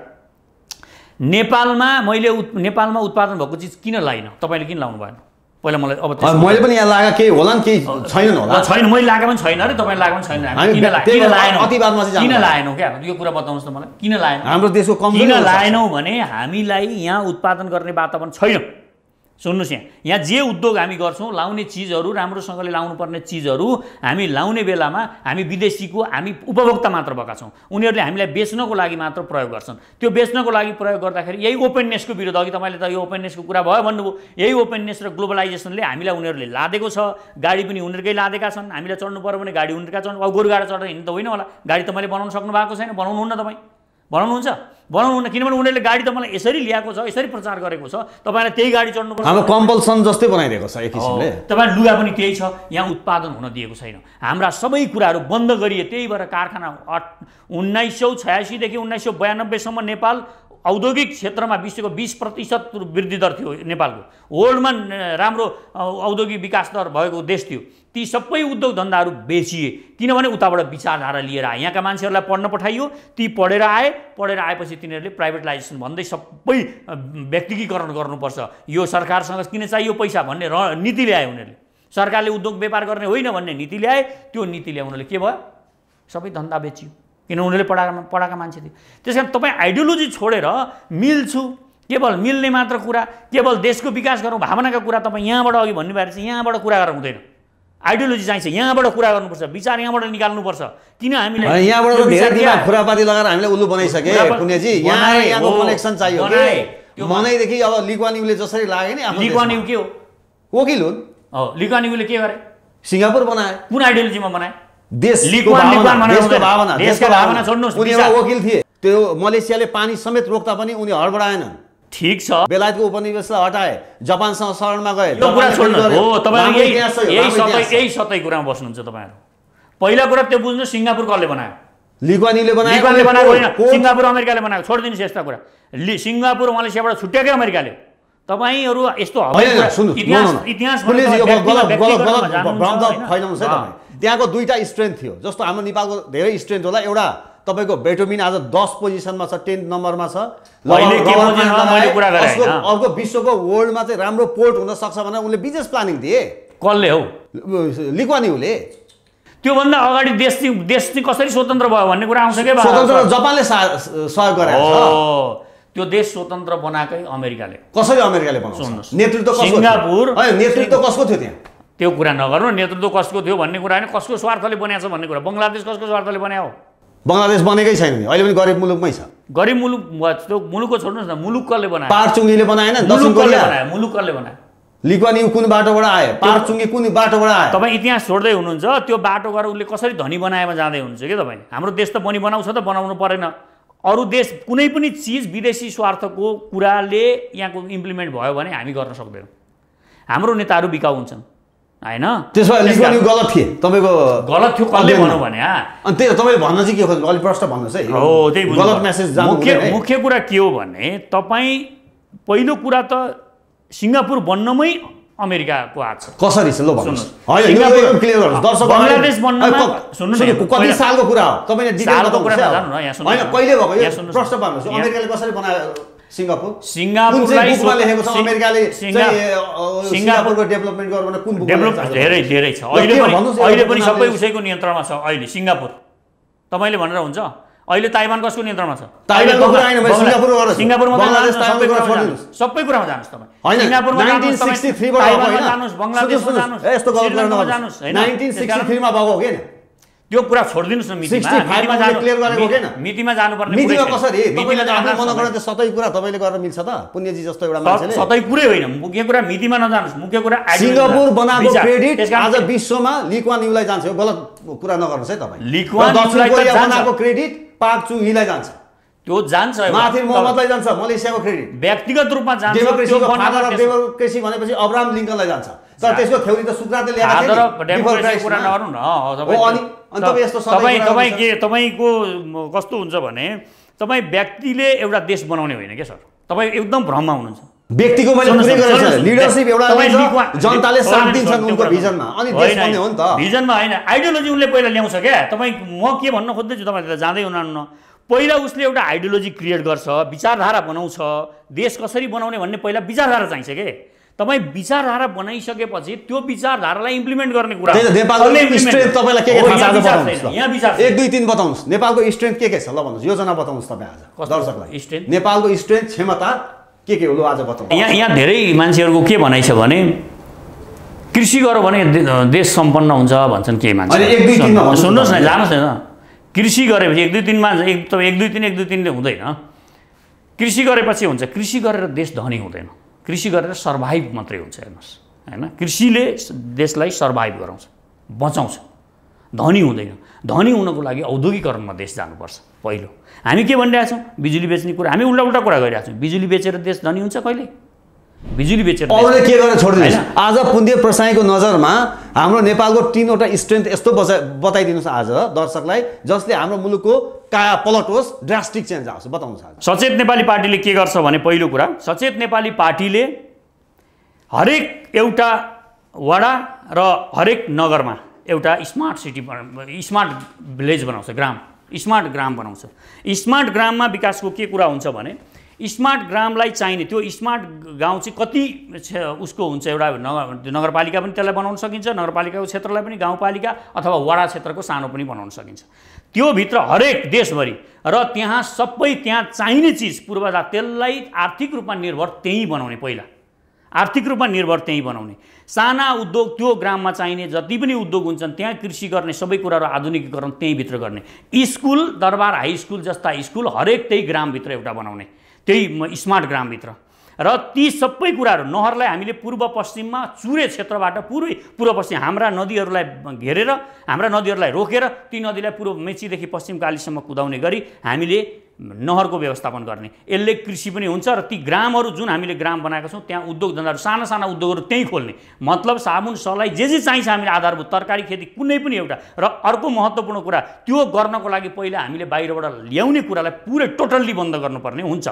नेपालमा उत्पादन भएको चिज किन लाइन तपाईँले किन लाउनु भएन पहिला मलाई अब मैले पनि यहाँ लागेको केही होला नि केही छैनन् होला छैन मैले लागेको पनि छैन अरे तपाईँ लागेको पनि छैन अतिवादमा चाहिँ किन लाएनौ क्या यो कुरा बताउनुहोस् त मलाई किन लाएन हाम्रो देशको किन लाएनौ भने हामीलाई यहाँ उत्पादन गर्ने वातावरण छैन सुन्नुहोस् यहाँ जे उद्योग हामी गर्छौँ लाउने चिजहरू राम्रोसँगले लाउनुपर्ने चिजहरू हामी लाउने बेलामा हामी विदेशीको हामी उपभोक्ता मात्र भएका छौँ उनीहरूले हामीलाई बेच्नको लागि मात्र प्रयोग गर्छन् त्यो बेच्नको लागि प्रयोग गर्दाखेरि यही ओपननेसको विरुद्ध अघि तपाईँले त यो ओपननेसको कुरा भयो भन्नुभयो यही ओपननेस र ग्लोबलाइजेसनले हामीलाई उनीहरूले लादेको छ गाडी पनि उनीहरूकै लादेका छन् हामीलाई चढ्नु पर्यो भने गाडी उनीहरूका चढ्नु अब गोरुगाडा चढ्दा हिँड्नु त होइन होला गाडी तपाईँले बनाउन सक्नु भएको छैन बनाउनुहुन्न तपाईँ बनाउनुहुन्छ बनाउनुहुन्न किनभने उनीहरूले गाडी त मलाई यसरी ल्याएको छ यसरी प्रचार गरेको छ तपाईँलाई त्यही गाडी चढ्नुपर्छ हाम्रो कम्पल्सन जस्तै बनाइदिएको छ एक किसिमले तपाईँ लुगा पनि त्यही छ यहाँ उत्पादन हुन दिएको छैन हाम्रा सबै कुराहरू बन्द गरिए त्यही भएर कारखाना 1986 देखि 1992सम्म नेपाल औद्योगिक क्षेत्रमा विश्वको 20% वृद्धि दर थियो नेपालको वर्ल्डमा राम्रो औद्योगिक विकास दर भएको देश थियो ती सबै उद्योग धन्दाहरू बेचिए किनभने उताबाट विचारधारा लिएर आए यहाँका मान्छेहरूलाई पढ्न पठाइयो ती पढेर आएपछि तिनीहरूले प्राइभेटाइजेसन भन्दै सबै व्यक्तिगीकरण गर्नुपर्छ यो सरकारसँग किन चाहियो पैसा भन्ने नीति ल्याए उनीहरूले सरकारले उद्योग व्यापार गर्ने होइन भन्ने नीति ल्याए त्यो नीति ल्याए उनीहरूले के भयो सबै धन्दा बेचियो किन उनीहरूले पढाएका मान्छे थिए त्यस कारण तपाईँ आइडियोलोजी छोडेर मिल्छु केवल मिल्ने मात्र कुरा केवल देशको विकास गरौँ भावनाका कुरा तपाईँ यहाँबाट अघि भन्नुभएको छ यहाँबाट कुरा गर्नु हुँदैन आइडियोलोजी चाहिन्छ यहाँबाट कुरा गर्नुपर्छ विचार यहाँबाट निकाल्नुपर्छ किन हामीले यहाँबाट धेरै दिमाग खुरापाती लगाएर हामीले उल्लु बनाइसके पुण्यजी यहाँको कनेक्सन चाहियो के मनैदेखि अब लिक्वानिउले जसरी लाग्यो नि आफ्नो लिक्वानिउ के हो वकिल हुन् लिक्वानिउले के गरे सिङ्गापुर बनाए कुन आइडियोलोजीमा बनाए देशको भावना छोड्नुहोस् उनी एउटा वकिल थिए त्यो मलेसियाले पानी समेत रोक्दा पनि उनी हडबडाएन ठीक छ बेलायतको उपनिवेशलाई हटाए जापानसँग शरणमा गए यो कुरा छोड्नु हो तपाईहरु यही सतै कुरामा बस्नुहुन्छ तपाईहरु पहिला कुरा त्यो बुझ्नु सिङ्गापुर कसले बनायो लिक्वानिउले बनाएको होइन सिङ्गापुर अमेरिकाले बनाएको छोड्दिनुस् यस्ता कुरा सिङ्गापुर मलेसियाबाट छुट्याएकै अमेरिकाले तपाईहरु यस्तो इतिहास त्यहाँको दुईटा स्ट्रेन्थ थियो जस्तो हाम्रो नेपालको धेरै स्ट्रेन्थ होला एउटा तपाईको बेटोमिन आज 10 पोजिसनमा छ 10 नम्बरमा छ अर्को विश्वको वर्ल्डमा चाहिँ राम्रो पोर्ट हुन सक्छ भनेर उनले बिजनेस प्लानिङ दिए कसले हौ लिक्वानिउले त्यो भन्दा अगाडि देश चाहिँ कसरी स्वतन्त्र भयो भन्ने कुरा आउँछ के स्वतन्त्र जापानले सहयोग गरेको छ त्यो देश स्वतन्त्र बनाएकै अमेरिकाले कसरी अमेरिकाले बनाउँछ नेतृत्व कसको सिङ्गापुर नेतृत्व कसको थियो त्यहाँ त्यो कुरा नगर्नु नेतृत्व कसको थियो भन्ने कुरा हैन कसको स्वार्थले बनाएको छ भन्ने कुरा बंगलादेश कसको स्वार्थले बनायो बङ्गलादेश बनेकै छैन नि, अहिले पनि गरिब मुलुकमै छ। गरिब मुलुक त्यो मुलुकको छोड्नुहोस् न, मुलुक कसले बनायो? पारचुङीले बनाएन, दक्षिण कोरिया मुलुक कसले बनायो? लिक्वान यु कुन बाटोबाट आयो? पारचुङी कुन बाटोबाट आयो? तपाईँ इतिहास छोड्दै हुनुहुन्छ, त्यो बाटो गएर उसले कसरी धनी बनाएमा जाँदै हुनुहुन्छ कि तपाईँ? हाम्रो देश त बनी बनाउँछ त, बनाउनु परेन। अरू देश कुनै पनि चिज विदेशी स्वार्थको कुराले यहाँको इम्प्लिमेन्ट भयो भने हामी गर्न सक्दैनौँ। हाम्रो नेताहरू बिकाउ हुन्छन् होइन। त्यसो भए लिक्वान यु गलत थिए, तपाईँको गलत थियो कसले भनौँ भने? अनि त्यही तपाईँले भन्न चाहिँ के खोज्नु, अलिक प्रश्न भन्नुहोस् है। हो, त्यही गलत मेसेज जानु हुँदैन। मुख्य कुरा के हो भने तपाईँ पहिलो कुरा त सिङ्गापुर बन्नमै अमेरिकाको हात छ। कसरी छ ल भन्नुहोस्। होइन यो एकदम क्लियर गर्नुहोस् दर्शक। बङ्गलादेश बन्नमा सुन्नु कति सालको कुरा हो, तपाईँले डिटेल बताउनुहोस् हैन। होइन कहिले भएको यो प्रश्न पार्नुहोस्। अमेरिकाले कसरी बनायो सिङ्गापुर? सिङ्गापुरलाई बुकमा लेखेको छ अमेरिकाले सिङ्गापुरको डेभलपमेन्ट गर्नु भने कुन बुक? डेभलपमेन्ट धेरै छ। अहिले पनि सबै उसैको नियन्त्रणमा छ अहिले सिङ्गापुर। तपाईँले भनेर हुन्छ अहिले ताइवान कसको नियन्त्रणमा छ? ताइवानको कुरा हैन, सिङ्गापुरमा बङ्गलादेश सबै कुरा छोड्दिनुस्। सबै कुरामा जानुस् तपाईँ। हैन सिङ्गापुरमा 1963 बाट भएको हैन, जानुस्, बङ्गलादेशमा जानुस्, यस्तो गलत गर्न जानुस् हैन। 1963 मा भएको हो के? त्यो कुरा छोड्दिनुस् न। मितिमा जानु क्लियर गरेको के? मितिमा जानुपर्ने मितिमा कसरी? तपाईँले आफ्नो मनोगणना त सबै कुरा तपाईँले गर्न मिल्छ त? पुण्यजी जस्तो एउटा मान्छेले सबै कुरै होइन। मुख्य कुरा मितिमा नजानुस्, मुख्य कुरा सिङ्गापुर बनाएको क्रेडिट आज विश्वमा लिक्वान युलाई जान्छ। यो गलत कुरा नगर्नुहोस् है तपाईँ। लिक्वान दक्षिण कोरिया बनाएको क्रेडिट पाक चुङीलाई जान्छ, त्यो जान्छ। माथिर मोहम्मदलाई जान्छ, मलेसियाको क्रेडिट व्यक्तिगत रूपमा जान्छ। डेमोक्रेसीको फादर अफ डेमोक्रेसी भनेपछि अब्राहम लिङ्कनलाई जान्छ। तर त्यसको थ्योरी त सुक्रातले ल्याएको थियो। फादर अफ डेमोक्रेसीको कुरा नगर्नु न। तपाईँको कस्तो हुन्छ भने तपाईँ व्यक्तिले एउटा देश बनाउने होइन क्या सर, तपाईँ एकदम भ्रममा हुनुहुन्छ। व्यक्तिको मैले कुरै गरेको छैन, लिडरशिप एउटा जनताले साथ दिन्छन् उनको भिजनमा, अनि देश बन्ने हो नि त। भिजनमा होइन, आइडियोलोजी उनले पहिला ल्याउँछ क्या। तपाईँ म के भन्न खोज्दैछु तपाईँले त जाँदै हुनुहुन्न। पहिला उसले एउटा आइडियोलोजी क्रिएट गर्छ, विचारधारा बनाउँछ, देश कसरी बनाउने भन्ने पहिला विचारधारा चाहिन्छ के। तपाईँ विचारधारा बनाइसकेपछि त्यो विचारधारालाई इम्प्लिमेन्ट गर्ने कुरा। नेपालको स्ट्रेन्थ तपाईँलाई के छ आज बताउनुहोस् ल। यहाँ विचार 1 2 3 बताउनुहोस्। नेपालको स्ट्रेन्थ के छ ल भन्नुहोस्, योजना बताउनुहोस् तपाईँ आज दर्शकलाई। स्ट्रेन्थ नेपालको स्ट्रेन्थ क्षमता के हो ल आज बताउनु। यहाँ धेरै मान्छेहरूको के भनाइ छ भने कृषि गर भने देश सम्पन्न हुन्छ भन्छन् के मान्छे। सुन्नुहोस् न, जानुहोस् न, कृषि गरेपछि 1 2 3 मा 1 2 3 ले हुँदैन। कृषि गरेपछि हुन्छ। कृषि गरेर देश धनी हुँदैन, कृषि गरेर सर्भाइभ मात्रै हुन्छ। हेर्नुहोस् होइन, कृषिले देशलाई सर्भाइभ गराउँछ, बचाउँछ, धनी हुँदैन। धनी हुनको लागि औद्योगिकरणमा देश जानुपर्छ पहिलो। हामी के भनिरहेका छौँ? बिजुली बेच्ने कुरा। हामी उल्टा कुरा गरिरहेका छौँ। बिजुली बेचेर देश धनी हुन्छ कहिले? बिजुली बेचेर अरूले के गरेर छोडिदिनुहोस्। आज पुण्य प्रसाईको नजरमा हाम्रो नेपालको 3 वटा स्ट्रेन्थ यस्तो बताइदिनुहोस् आज दर्शकलाई, जसले हाम्रो मुलुकको काया पलट होस्, ड्रास्टिक चेन्ज आओस्, बताउनुहोस्। सचेत नेपाली पार्टीले के गर्छ भने पहिलो कुरा, सचेत नेपाली पार्टीले हरेक एउटा वडा र हरेक नगरमा एउटा स्मार्ट सिटी, स्मार्ट भिलेज बनाउँछ, स्मार्ट ग्राम बनाउँछ। स्मार्ट ग्राममा विकासको के कुरा हुन्छ भने स्मार्ट ग्रामलाई चाहिने त्यो स्मार्ट गाउँ चाहिँ कति उसको हुन्छ, एउटा नगरपालिका पनि त्यसलाई बनाउन सकिन्छ, नगरपालिकाको क्षेत्रलाई पनि गाउँपालिका अथवा वडा क्षेत्रको सानो पनि बनाउन सकिन्छ। त्यो भित्र हरेक देशभरि र त्यहाँ सबै त्यहाँ चाहिने चिज पूर्वाधार त्यसलाई आर्थिक रूपमा निर्भर त्यही बनाउने। पहिला आर्थिक रूपमा निर्भर त्यही बनाउने। साना उद्योग त्यो ग्राममा चाहिने जति पनि उद्योग हुन्छन् त्यहाँ कृषि गर्ने, सबै कुराहरू आधुनिकीकरण त्यही भित्र गर्ने। स्कुल, दरबार हाई स्कुल जस्ता स्कुल हरेक त्यही ग्रामभित्र एउटा बनाउने, त्यही स्मार्ट ग्रामभित्र। र ती सबै कुराहरू, नहरलाई हामीले पूर्व पश्चिममा चुरे क्षेत्रबाट पूर्व पश्चिम हाम्रा नदीहरूलाई घेरेर, हाम्रा नदीहरूलाई रोकेर ती नदीलाई पूर्व मेचीदेखि पश्चिम कालीसम्म कुदाउने गरी हामीले नहरको व्यवस्थापन गर्ने। यसले कृषि पनि हुन्छ र ती ग्रामहरू जुन हामीले ग्राम बनाएका छौँ त्यहाँ उद्योग धन्दाहरू, साना साना उद्योगहरू त्यहीँ खोल्ने। मतलब साबुन सलाई जे चाहिन्छ हामीले आधारभूत, तरकारी खेती कुनै पनि एउटा। र अर्को महत्त्वपूर्ण कुरा, त्यो गर्नको लागि पहिला हामीले बाहिरबाट ल्याउने कुरालाई पुरै टोटल्ली बन्द गर्नुपर्ने हुन्छ।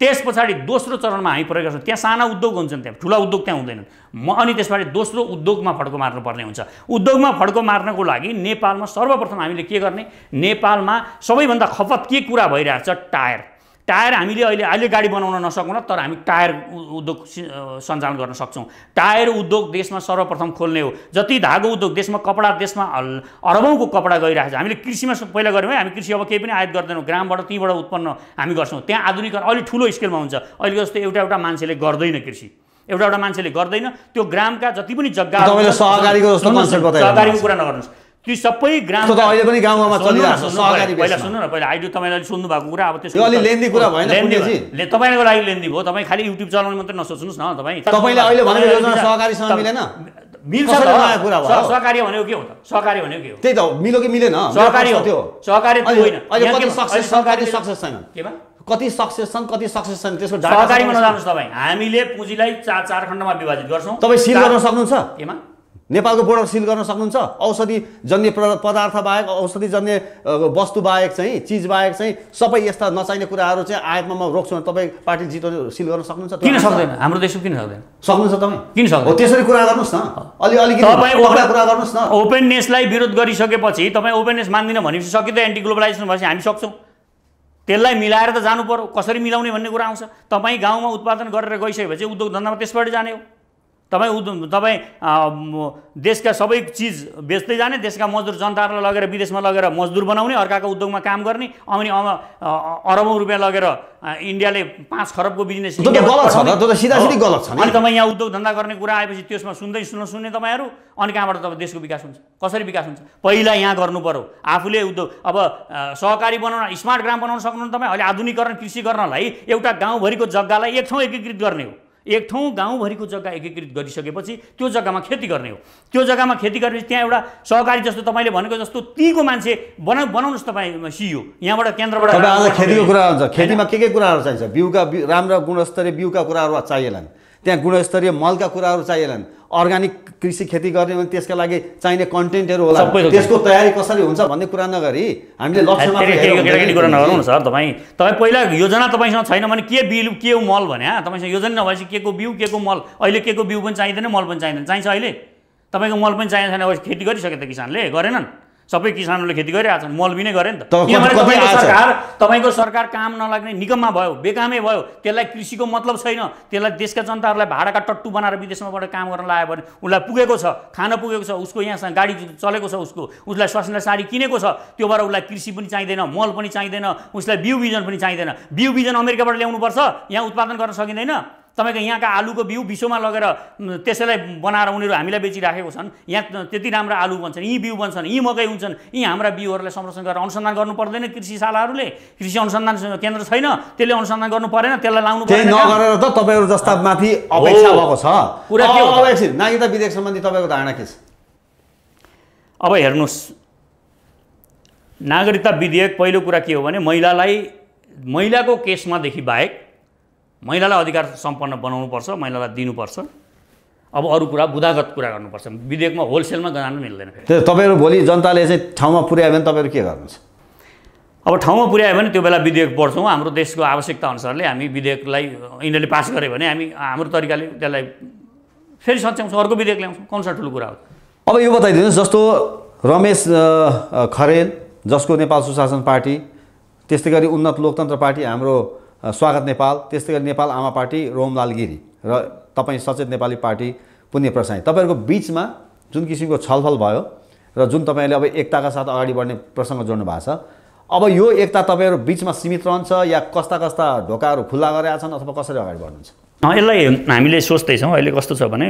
त्यस पछाडि दोस्रो चरणमा हामी प्रयोग गर्छौँ। त्यहाँ साना उद्योग हुन्छन्, त्यहाँ ठुला उद्योग त्यहाँ हुँदैनन्। अनि त्यसपछि दोस्रो उद्योगमा फड्को मार्नुपर्ने हुन्छ। उद्योगमा फड्को मार्नको लागि नेपालमा सर्वप्रथम हामीले के गर्ने, नेपालमा सबैभन्दा खपत के कुरा भइरहेको छ? टायर हामीले अहिले गाडी बनाउन नसकौँ तर हामी टायर उद्योग सञ्चालन गर्न सक्छौँ। टायर उद्योग देशमा सर्वप्रथम खोल्ने हो। जति धागो उद्योग देशमा, कपडा देशमा अरबौँको कपडा गइरहेको छ। हामीले कृषिमा पहिला गऱ्यौँ है, हामी कृषि अब केही पनि आयात गर्दैनौँ, ग्रामबाट तीबाट उत्पन्न हामी गर्छौँ। त्यहाँ आधुनिकीकरण अलिक ठुलो स्केलमा हुन्छ। अहिले जस्तो एउटा मान्छेले गर्दैन कृषि, एउटा मान्छेले गर्दैन। त्यो ग्रामका जति पनि जग्गा, सहकारीको कुरा नगर्नुहोस्। ती सबै ग्राम त अहिले पनि गाउँमा चलिरहेको छ सहकारी पहिला बेसमा। सुन्नु न, पहिला आइडु तपाईँले सोध्नु भएको कुरा अब त्यो अलि लेन्दी कुरा भएन पुण्यजी? तपाईँको लागि लेन्दी भयो, तपाईँ खालि युट्युब चलाउने मात्रै नसोच्नुहोस् न। तपाईँले अहिले भनेको योजना सहकारीसँग मिलेन? मिल्छ कसरी नयाँ कुरा भयो? सहकारी भनेको के हो त? सहकारी भनेको के हो? त्यही त मिल्यो कि मिलेन? सहकारी हो, त्यो सहकारी त्यो होइन। अहिले कति सक्सेस छन् कति सक्सेस छैन? केमा कति सक्सेस छन् कति सक्सेस छैन त्यसको डाटा सहकारीमा नजानुहोस् तपाईँ। हामीले पुँजीलाई चार खण्डमा विभाजित गर्छौँ। तपाईँ सिल गर्न सक्नुहुन्छ? केमा? नेपालको बोर्डर सिल गर्न सक्नुहुन्छ? औषधि जन्य पदार्थ बाहेक, औषधि जन्य वस्तु बाहेक चाहिँ, चिज बाहेक चाहिँ सबै यस्ता नचाहिने कुराहरू चाहिँ आयातमा म रोक्छु भने तपाईँ पार्टी जितो सिल गर्न सक्नुहुन्छ? किन सक्दैन? हाम्रो देशमा किन सक्दैन? सक्नुहुन्छ तपाईँ? किन सक्दैन? हो त्यसरी कुरा गर्नुहोस् न, अलिकति तपाईँ कुरा गर्नुहोस् न। ओपननेसलाई विरोध गरिसकेपछि तपाईँ ओपननेस मान्दिनँ भनेपछि सकिँदै एन्टी ग्लोबलाइजेसन भएपछि हामी सक्छौँ। त्यसलाई मिलाएर त जानु पर्यो। कसरी मिलाउने भन्ने कुरा आउँछ। तपाईँ गाउँमा उत्पादन गरेर गइसकेपछि उद्योग धन्दामा त्यसबाट जाने हो। तपाईँ देशका सबै चिज बेच्दै जाने, देशका मजदुर जनताहरूलाई लगेर विदेशमा लगेर मजदुर बनाउने, अर्काको उद्योगमा काम गर्ने, अनि अरबौँ रुपियाँ लगेर इन्डियाले 5 खरबको बिजनेस गलत छ त, त्यो त सिधासिधी गलत छ नि। अनि तपाईँ यहाँ उद्योग धन्दा गर्ने कुरा आएपछि त्यसमा सुन्ने तपाईँहरू, अनि कहाँबाट तपाईँ देशको विकास हुन्छ? कसरी विकास हुन्छ? पहिला यहाँ गर्नु पर्यो। आफूले उद्योग अब सहकारी बनाउन, स्मार्ट ग्राम बनाउन सक्नुहुन्छ तपाईँ। अहिले आधुनिकीकरण कृषि गर्नलाई एउटा गाउँभरिको जग्गालाई एक ठाउँ एकीकृत गर्ने हो। एक ठाउँ गाउँभरिको जग्गा एकीकृत गरिसकेपछि त्यो जग्गामा खेती गर्ने हो। त्यो जग्गामा खेती गरेपछि त्यहाँ एउटा सहकारी जस्तो तपाईँले भनेको जस्तो तीको मान्छे बनाउनुहोस् तपाईँ सिइओ यहाँबाट केन्द्रबाट। तपाईँ आज खेतीको कुरा हुन्छ, खेतीमा के कुराहरू चाहिन्छ? बिउका राम्रो गुणस्तरीय बिउका कुराहरू चाहिएलान्, त्यहाँ गुणस्तरीय मलका कुराहरू चाहिएलान्। अर्ग्यानिक कृषि खेती गर्ने भने त्यसका लागि चाहिने कन्टेन्टहरू होला, त्यसको तयारी कसरी हुन्छ भन्ने कुरा नगरी हामीले लक्ष्यमा कुरा नगर्नु न सर। तपाईँ पहिला योजना तपाईँसँग छैन भने के बिउ के मल भने तपाईँसँग योजना नभएपछि के को बिउ के को मल? अहिले के को बिउ पनि चाहिँदैन, मल पनि चाहिँदैन। चाहिन्छ अहिले तपाईँको मल पनि चाहिएको छैन। अब खेती गरिसके त किसानले गरेनन्, सबै किसानहरूले खेती गरिरहेको छन्, मल बिनै गरे नि त। तपाईँको सरकार काम नलाग्ने निकममा भयो, बेकामै भयो। त्यसलाई कृषिको मतलब छैन, त्यसलाई देशका जनताहरूलाई भाडाका टट्टु बनाएर विदेशमाबाट काम गर्न लाग्यो भने उसलाई पुगेको छ, खान पुगेको छ, उसको यहाँ गाडी चलेको छ, उसलाई स्वास्नीलाई साडी किनेको छ, त्यो भएर उसलाई कृषि पनि चाहिँदैन, मल पनि चाहिँदैन, उसलाई बिउ बिजन पनि चाहिँदैन। बिउ बिजन अमेरिकाबाट ल्याउनुपर्छ, यहाँ उत्पादन गर्न सकिँदैन। तपाईँको यहाँका आलुको बिउ विश्वमा लगेर त्यसैलाई बनाएर उनीहरू हामीलाई बेचिराखेको छन्। यहाँ त्यति राम्रो आलु बन्छन्, यी बिउ बन्छन्, यी मकै हुन्छन्, यी हाम्रा बिउहरूलाई संरक्षण गरेर अनुसन्धान गर्नु पर्दैन? कृषिशालाहरूले कृषि अनुसन्धान केन्द्र छैन, त्यसले अनुसन्धान गर्नु परेन? त्यसलाई लाउनु परेन? नगरेर त तपाईँहरू जस्ता माथि अपेक्षा भएको छ। कुरा के हो? नागरिकता विधेयक सम्बन्धी तपाईँको धारणा के छ? अब हेर्नुहोस्, नागरिकता विधेयक पहिलो कुरा के हो भने महिलाको केसमादेखि बाहेक महिलालाई अधिकार सम्पन्न बनाउनुपर्छ, महिलालाई दिनुपर्छ। अब अरू कुरा बुदागत कुरा गर्नुपर्छ, विधेयकमा होलसेलमा जानु मिल्दैन। तपाईँहरू भोलि जनताले चाहिँ ठाउँमा पुर्यायो भने तपाईँहरू के गर्नुहुन्छ? अब ठाउँमा पुर्यायो भने त्यो बेला विधेयक पढ्छौँ। हाम्रो देशको आवश्यकता अनुसारले हामी विधेयकलाई यिनीहरूले पास गर्यो भने हामी हाम्रो तरिकाले त्यसलाई फेरि सच्याउँछौँ, अर्को विधेयक ल्याउँछौँ। कौन सा ठुलो कुरा हो? अब यो बताइदिनुहोस्, जस्तो रमेश खरेल जसको नेपाल सुशासन पार्टी, त्यस्तै गरी उन्नत लोकतन्त्र पार्टी हाम्रो स्वागत नेपाल, त्यस्तै गरी नेपाल आमा पार्टी रोमलाल गिरी र तपाईँ सचेत नेपाली पार्टी पुण्य प्रसाई, तपाईँहरूको बिचमा जुन किसिमको छलफल भयो र जुन तपाईँले अब एकताका साथ अगाडि बढ्ने प्रसङ्ग जोड्नु भएको छ, अब यो एकता तपाईँहरू बिचमा सीमित रहन्छ या कस्ता कस्ता ढोकाहरू खुल्ला गरेका छन् अथवा कसरी अगाडि बढ्नुहुन्छ? यसलाई हामीले सोच्दैछौँ। अहिले कस्तो छ भने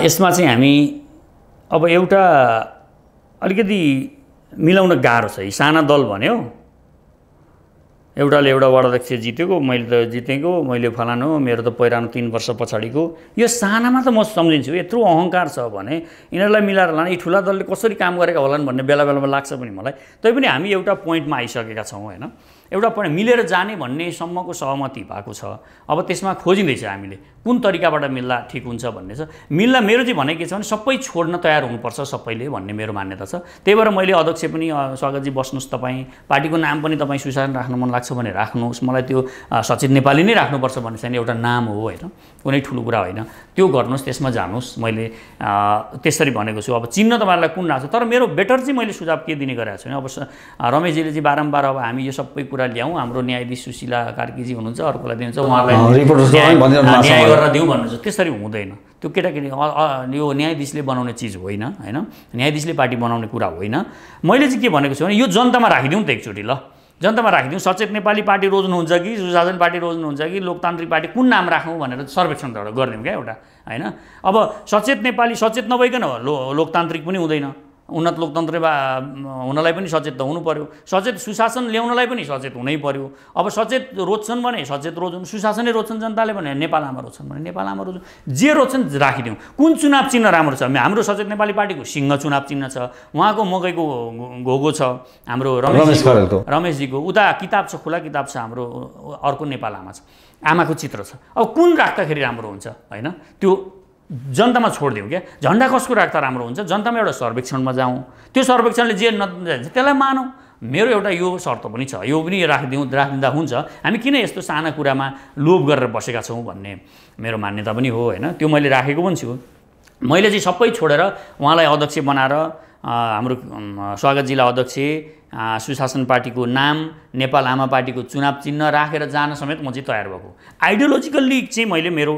यसमा चाहिँ हामी अब एउटा अलिकति मिलाउन गाह्रो छ। साना दल भन्यो, एउटाले एउटा वार्ड अध्यक्ष जितेको, मैले त जितेको, मैले फलानु, मेरो त पहिरानो 3 वर्ष पछाडिको। यो सानामा त म सम्झिन्छु। यत्रो अहङ्कार छ भने यिनीहरूलाई मिलाएर लाने, यी ठुला दलले कसरी काम गरेका होलान् भन्ने बेला बेलामा लाग्छ पनि मलाई। तैपनि हामी एउटा पोइन्टमा आइसकेका छौँ होइन, एउटा पोइन्ट मिलेर जाने भन्नेसम्मको सहमति भएको छ। अब त्यसमा खोजिँदैछ हामीले कुन तरिकाबाट मिल्दा ठिक हुन्छ भन्ने छ। मिल्दा मेरो चाहिँ भने के छ भने सबै छोड्न तयार हुनुपर्छ सबैले भन्ने मेरो मान्यता छ। त्यही भएर मैले अध्यक्ष पनि स्वागतजी बस्नुहोस्, तपाईँ पार्टीको नाम पनि तपाईँ सुशासन राख्न मन लाग्छ भने राख्नुहोस्, मलाई त्यो सचेत नेपाली नै राख्नुपर्छ भन्ने छैन, एउटा नाम हो होइन, कुनै ठुलो कुरा होइन। त्यो गर्नुहोस्, त्यसमा जानुहोस्, मैले त्यसरी भनेको छु। अब चिन्ह तपाईँहरूलाई कुन लाग्छ, तर मेरो बेटर चाहिँ मैले सुझाव के दिने गरेको छु भने अब रमेशजीले चाहिँ बारम्बार अब हामी यो सबै कुरा ल्याउँ, हाम्रो न्यायाधीश सुशीला कार्कीजी हुनुहुन्छ, अर्कोलाई दिनुहुन्छ, उहाँलाई गरेर दिउँ भन्नुहुन्छ, त्यसरी हुँदैन। त्यो केटाकेटी यो न्यायाधीशले बनाउने चिज होइन होइन, न्यायाधीशले पार्टी बनाउने कुरा होइन। मैले चाहिँ के भनेको छु भने यो जनतामा राखिदिउँ त एकचोटि। ल जनतामा राखिदिउँ। सचेत नेपाली पार्टी रोज्नुहुन्छ कि सुशासन पार्टी रोज्नुहुन्छ कि लोकतान्त्रिक पार्टी कुन नाम राखौँ भनेर सर्वेक्षण त एउटा गरिदिउँ क्या एउटा, होइन? अब सचेत नेपाली सचेत नभइकन लोकतान्त्रिक पनि हुँदैन। उन्नत लोकतन्त्र हुनलाई पनि सचेत त हुनु पर्यो, सचेत सुशासन ल्याउनलाई पनि सचेत हुनै पर्यो। अब सचेत रोज्छन् भने सचेत रोज्छन्, सुशासनै रोज्छन् जनताले भने नेपाल आमा रोज्छन् भने नेपाल आमा रोज्छन्, जे रोज्छन् राखिदिउँ। कुन चुनाव चिन्ह राम्रो छ? हाम्रो सचेत नेपाली पार्टीको सिंह चुनाव चिन्ह छ, उहाँको मकैको घोगो छ, हाम्रो रमेशजीको उता किताब छ, खुला किताब छ, हाम्रो अर्को नेपाल आमा छ, आमाको चित्र छ। अब कुन राख्दाखेरि राम्रो हुन्छ, होइन? त्यो जनतामा छोडिदिउँ क्या। झन्डा कसको राख्दा राम्रो हुन्छ? जनतामा एउटा सर्वेक्षणमा जाउँ, त्यो सर्वेक्षणले जे नजान्छ त्यसलाई मानौँ। मेरो एउटा यो शर्त पनि छ, यो पनि राखिदिँदा हुन्छ। हामी किन यस्तो साना कुरामा लोभ गरेर बसेका छौँ भन्ने मेरो मान्यता पनि हो, होइन? त्यो मैले राखेको पनि छु। मैले चाहिँ सबै छोडेर उहाँलाई अध्यक्ष बनाएर हाम्रो स्वागतजीलाई अध्यक्ष, सुशासन पार्टीको नाम, नेपाल आमा पार्टीको चुनाव चिन्ह राखेर जान समेत म चाहिँ तयार भएको। आइडियोलोजिकल्ली चाहिँ मैले मेरो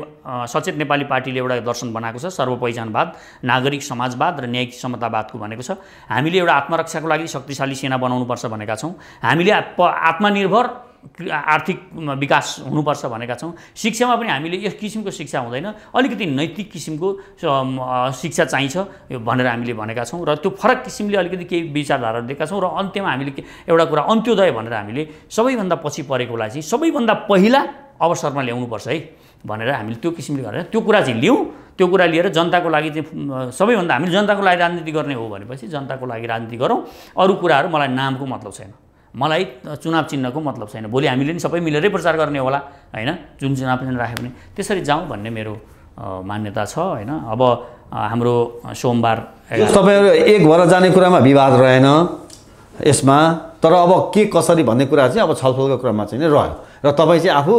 सचेत नेपाली पार्टीले एउटा दर्शन बनाएको छ, सर्वपहिचानवाद, नागरिक समाजवाद र न्यायिक समतावादको भनेको छ। हामीले एउटा आत्मरक्षाको लागि शक्तिशाली सेना बनाउनुपर्छ भनेका छौँ। हामीले आत्मनिर्भर आर्थिक विकास हुनुपर्छ भनेका छौँ। शिक्षामा पनि हामीले एक किसिमको शिक्षा हुँदैन, अलिकति नैतिक किसिमको शिक्षा चाहिन्छ भनेर हामीले भनेका छौँ र त्यो फरक किसिमले अलिकति केही विचारधारा दिएका छौँ। र अन्त्यमा हामीले एउटा कुरा अन्त्योदय भनेर हामीले सबैभन्दा पछि परेकोलाई चाहिँ सबैभन्दा पहिला अवसरमा ल्याउनुपर्छ है भनेर हामीले त्यो किसिमले गरेर त्यो कुरा चाहिँ लियौँ। त्यो कुरा लिएर जनताको लागि चाहिँ सबैभन्दा हामीले जनताको लागि राजनीति गर्ने हो भनेपछि जनताको लागि राजनीति गरौँ। अरू कुराहरू मलाई नामको मतलब छैन, मलाई चुनाव चिन्हको मतलब छैन। भोलि हामीले नि सबै मिलेरै प्रचार गर्ने होला, होइन? जुन चुनाव चिन्ह राख्यो भने त्यसरी जाउँ भन्ने मेरो मान्यता छ, होइन? अब हाम्रो सोमबार तपाईँहरू एक भएर जाने कुरामा विवाद रहेन यसमा, तर अब के कसरी भन्ने कुरा चाहिँ अब छलफलको क्रममा चाहिँ नै रह्यो र तपाईँ चाहिँ आफू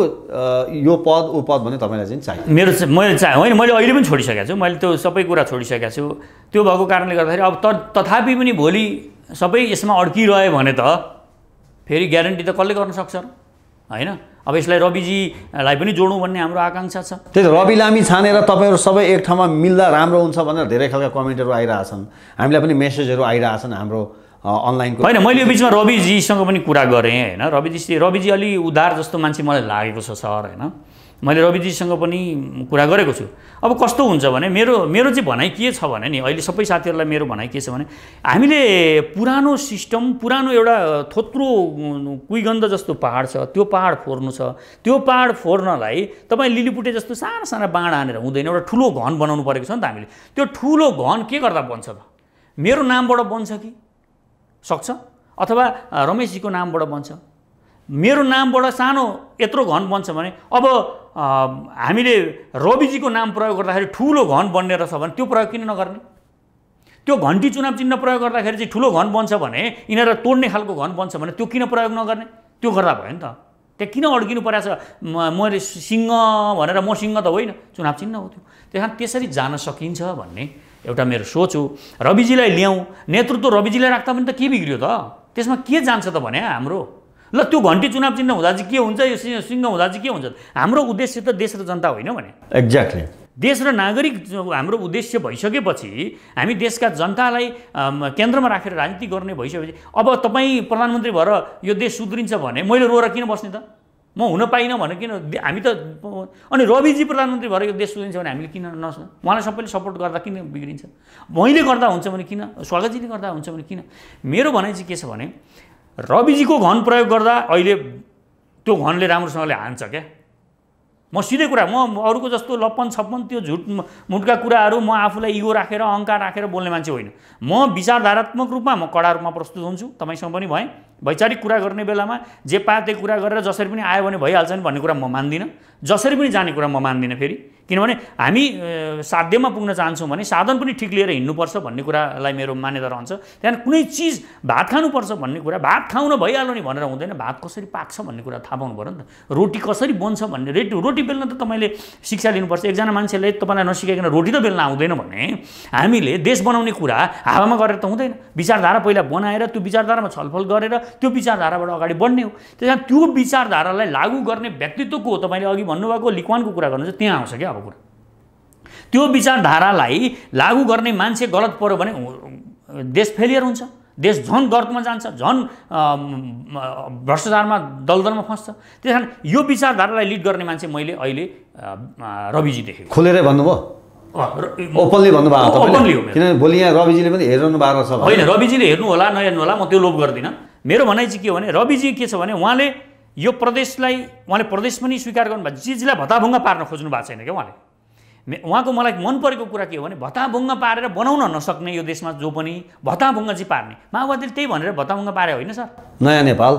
यो पद ऊ पद भन्ने तपाईँलाई चाहिँ चाहियो। मैले होइन, मैले अहिले पनि छोडिसकेको छु, मैले त्यो सबै कुरा छोडिसकेको छु। त्यो भएको कारणले गर्दाखेरि अब तथापि पनि भोलि सबै यसमा अड्किरह्यो भने त फेरि ग्यारेन्टी त कसले गर्न सक्छ र, होइन? अब यसलाई रविजीलाई पनि जोडौँ भन्ने हाम्रो आकाङ्क्षा छ। त्यही त रवि लामी छानेर तपाईँहरू सबै एक ठाउँमा मिल्दा राम्रो हुन्छ भनेर धेरै खालका कमेन्टहरू आइरहेछन्, हामीलाई पनि मेसेजहरू आइरहेछन् हाम्रो अनलाइनको। होइन, मैले यो बिचमा रविजीसँग पनि कुरा गरेँ, होइन? रविजी अलि उदार जस्तो मान्छे मलाई लागेको छ सर, होइन? मैले रविजीसँग पनि कुरा गरेको छु। अब कस्तो हुन्छ भने मेरो चाहिँ भनाइ के छ भने नि, अहिले सबै साथीहरूलाई मेरो भनाइ के छ भने हामीले पुरानो सिस्टम, पुरानो एउटा थोत्रो कुइगन्ध जस्तो पहाड छ, त्यो पहाड फोर्नु छ। त्यो पहाड फोर्नलाई तपाईँ लिलिपुटे जस्तो साना साना बाँड हानेर हुँदैन, एउटा ठुलो घन बनाउनु परेको छ नि त हामीले। त्यो ठुलो घन के गर्दा बन्छ त? मेरो नामबाट बन्छ कि सक्छ, अथवा रमेशजीको नामबाट बन्छ? मेरो नामबाट सानो यत्रो घन बन्छ भने अब हामीले रविजीको नाम प्रयोग गर्दाखेरि ठुलो घन बन्ने रहेछ भने त्यो प्रयोग किन नगर्ने? त्यो घन्टी चुनाव चिन्ह प्रयोग गर्दाखेरि चाहिँ ठुलो घन बन्छ भने, यिनीहरू तोड्ने खालको घन बन्छ भने त्यो किन प्रयोग नगर्ने? त्यो गर्दा भयो नि त। त्यहाँ किन अड्किनु परेको छ? मैले सिंह भनेर म सिंह त होइन, चुनाव चिन्ह हो त्यो। त्यस कारण त्यसरी जान सकिन्छ भन्ने एउटा मेरो सोच हो। रविजीलाई ल्याउँ, नेतृत्व रविजीलाई राख्दा पनि त के बिग्रियो त? त्यसमा के जान्छ त भने हाम्रो ल त्यो घन्टी चुनाव चिन्ह हुँदा चाहिँ के हुन्छ, यो सिंह हुँदा चाहिँ के हुन्छ? हाम्रो उद्देश्य त देश र जनता होइन भने। एक्ज्याक्टली देश र नागरिक हाम्रो उद्देश्य भइसकेपछि, हामी देशका जनतालाई केन्द्रमा राखेर राजनीति गर्ने भइसकेपछि, अब तपाईँ प्रधानमन्त्री भएर यो देश सुध्रिन्छ भने मैले रोएर किन बस्ने त? म हुन पाइनँ भने किन? हामी त अनि रविजी प्रधानमन्त्री भएर यो देश सुध्रिन्छ भने हामीले किन उहाँलाई सबैले सपोर्ट गर्दा किन बिग्रिन्छ? मैले गर्दा हुन्छ भने किन? स्वागतजीले गर्दा हुन्छ भने किन? मेरो भनाइ चाहिँ के छ भने रविजीको घन प्रयोग गर्दा अहिले त्यो घनले राम्रोसँगले हान्छ क्या। म सिधै कुरा, म अरूको जस्तो लप्पन छप्पन त्यो झुट मुटका कुराहरू म आफूलाई इगो राखेर अहङ्कार राखेर बोल्ने मान्छे होइन। म विचारधारात्मक रूपमा म कडा रूपमा प्रस्तुत हुन्छु, तपाईँसँग पनि भएँ। वैचारिक कुरा गर्ने बेलामा जे पाए त्यही कुरा गरेर जसरी पनि आयो भने भइहाल्छ नि भन्ने कुरा म मान्दिनँ, जसरी पनि जाने कुरा म मान्दिनँ। फेरि किनभने हामी साध्यमा पुग्न चाहन्छौँ भने साधन पनि ठिक लिएर हिँड्नुपर्छ भन्ने कुरालाई मेरो मान्यता रहन्छ। त्यहाँदेखि कुनै चिज भात खानुपर्छ भन्ने कुरा, भात खाउन भइहाल्यो नि भनेर हुँदैन, भात कसरी पाक्छ भन्ने कुरा थाहा पाउनु पऱ्यो नि त। रोटी कसरी बन्छ भन्ने, रोटी बेल्न त तपाईँले शिक्षा लिनुपर्छ। एकजना मान्छेले तपाईँलाई नसिकाइकन रोटी त बेल्न आउँदैन भने हामीले देश बनाउने कुरा हावामा गरेर त हुँदैन। विचारधारा पहिला बनाएर त्यो विचारधारामा छलफल गरेर त्यो विचारधाराबाट अगाडि बढ्ने हो। त्यस कारण त्यो विचारधारालाई लागू गर्ने व्यक्तित्वको हो, तपाईँले अघि भन्नुभएको लिक्वानको कुरा गर्नुहुन्छ, त्यहाँ आउँछ क्या अब कुरा। त्यो विचारधारालाई लागू गर्ने मान्छे गलत पर्यो भने देश फेलियर हुन्छ, देश झन् गर्तमा जान्छ, झन् भ्रष्टाचारमा दलदलमा फस्छ। त्यस कारण यो विचारधारालाई लिड गर्ने मान्छे मैले अहिले रविजी देखेको। खुलेरै भन्नुभयो, ओपनली भन्नुभयो ओपनली हो, किनभने भोलि यहाँ रविजीले पनि हेरिरहनु भएको छ। होइन, रविजीले हेर्नु होला नहेर्नु होला, म त्यो लोभ गर्दिनँ। मेरो भनाइ चाहिँ के हो भने रविजी के छ भने उहाँले यो प्रदेशलाई उहाँले प्रदेश पनि स्वीकार गर्नुभएको, चिजलाई भत्ताभुङ्ग पार्न खोज्नु भएको छैन क्या उहाँले। उहाँको मलाई मन परेको कुरा के हो भने भत्ताभुङ्ग पारेर बनाउन नसक्ने यो देशमा जो पनि भत्ताभुङ्ग चाहिँ पार्ने, माओवादीले त्यही भनेर भत्ताभुङ्ग पारे होइन सर, नयाँ नेपाल।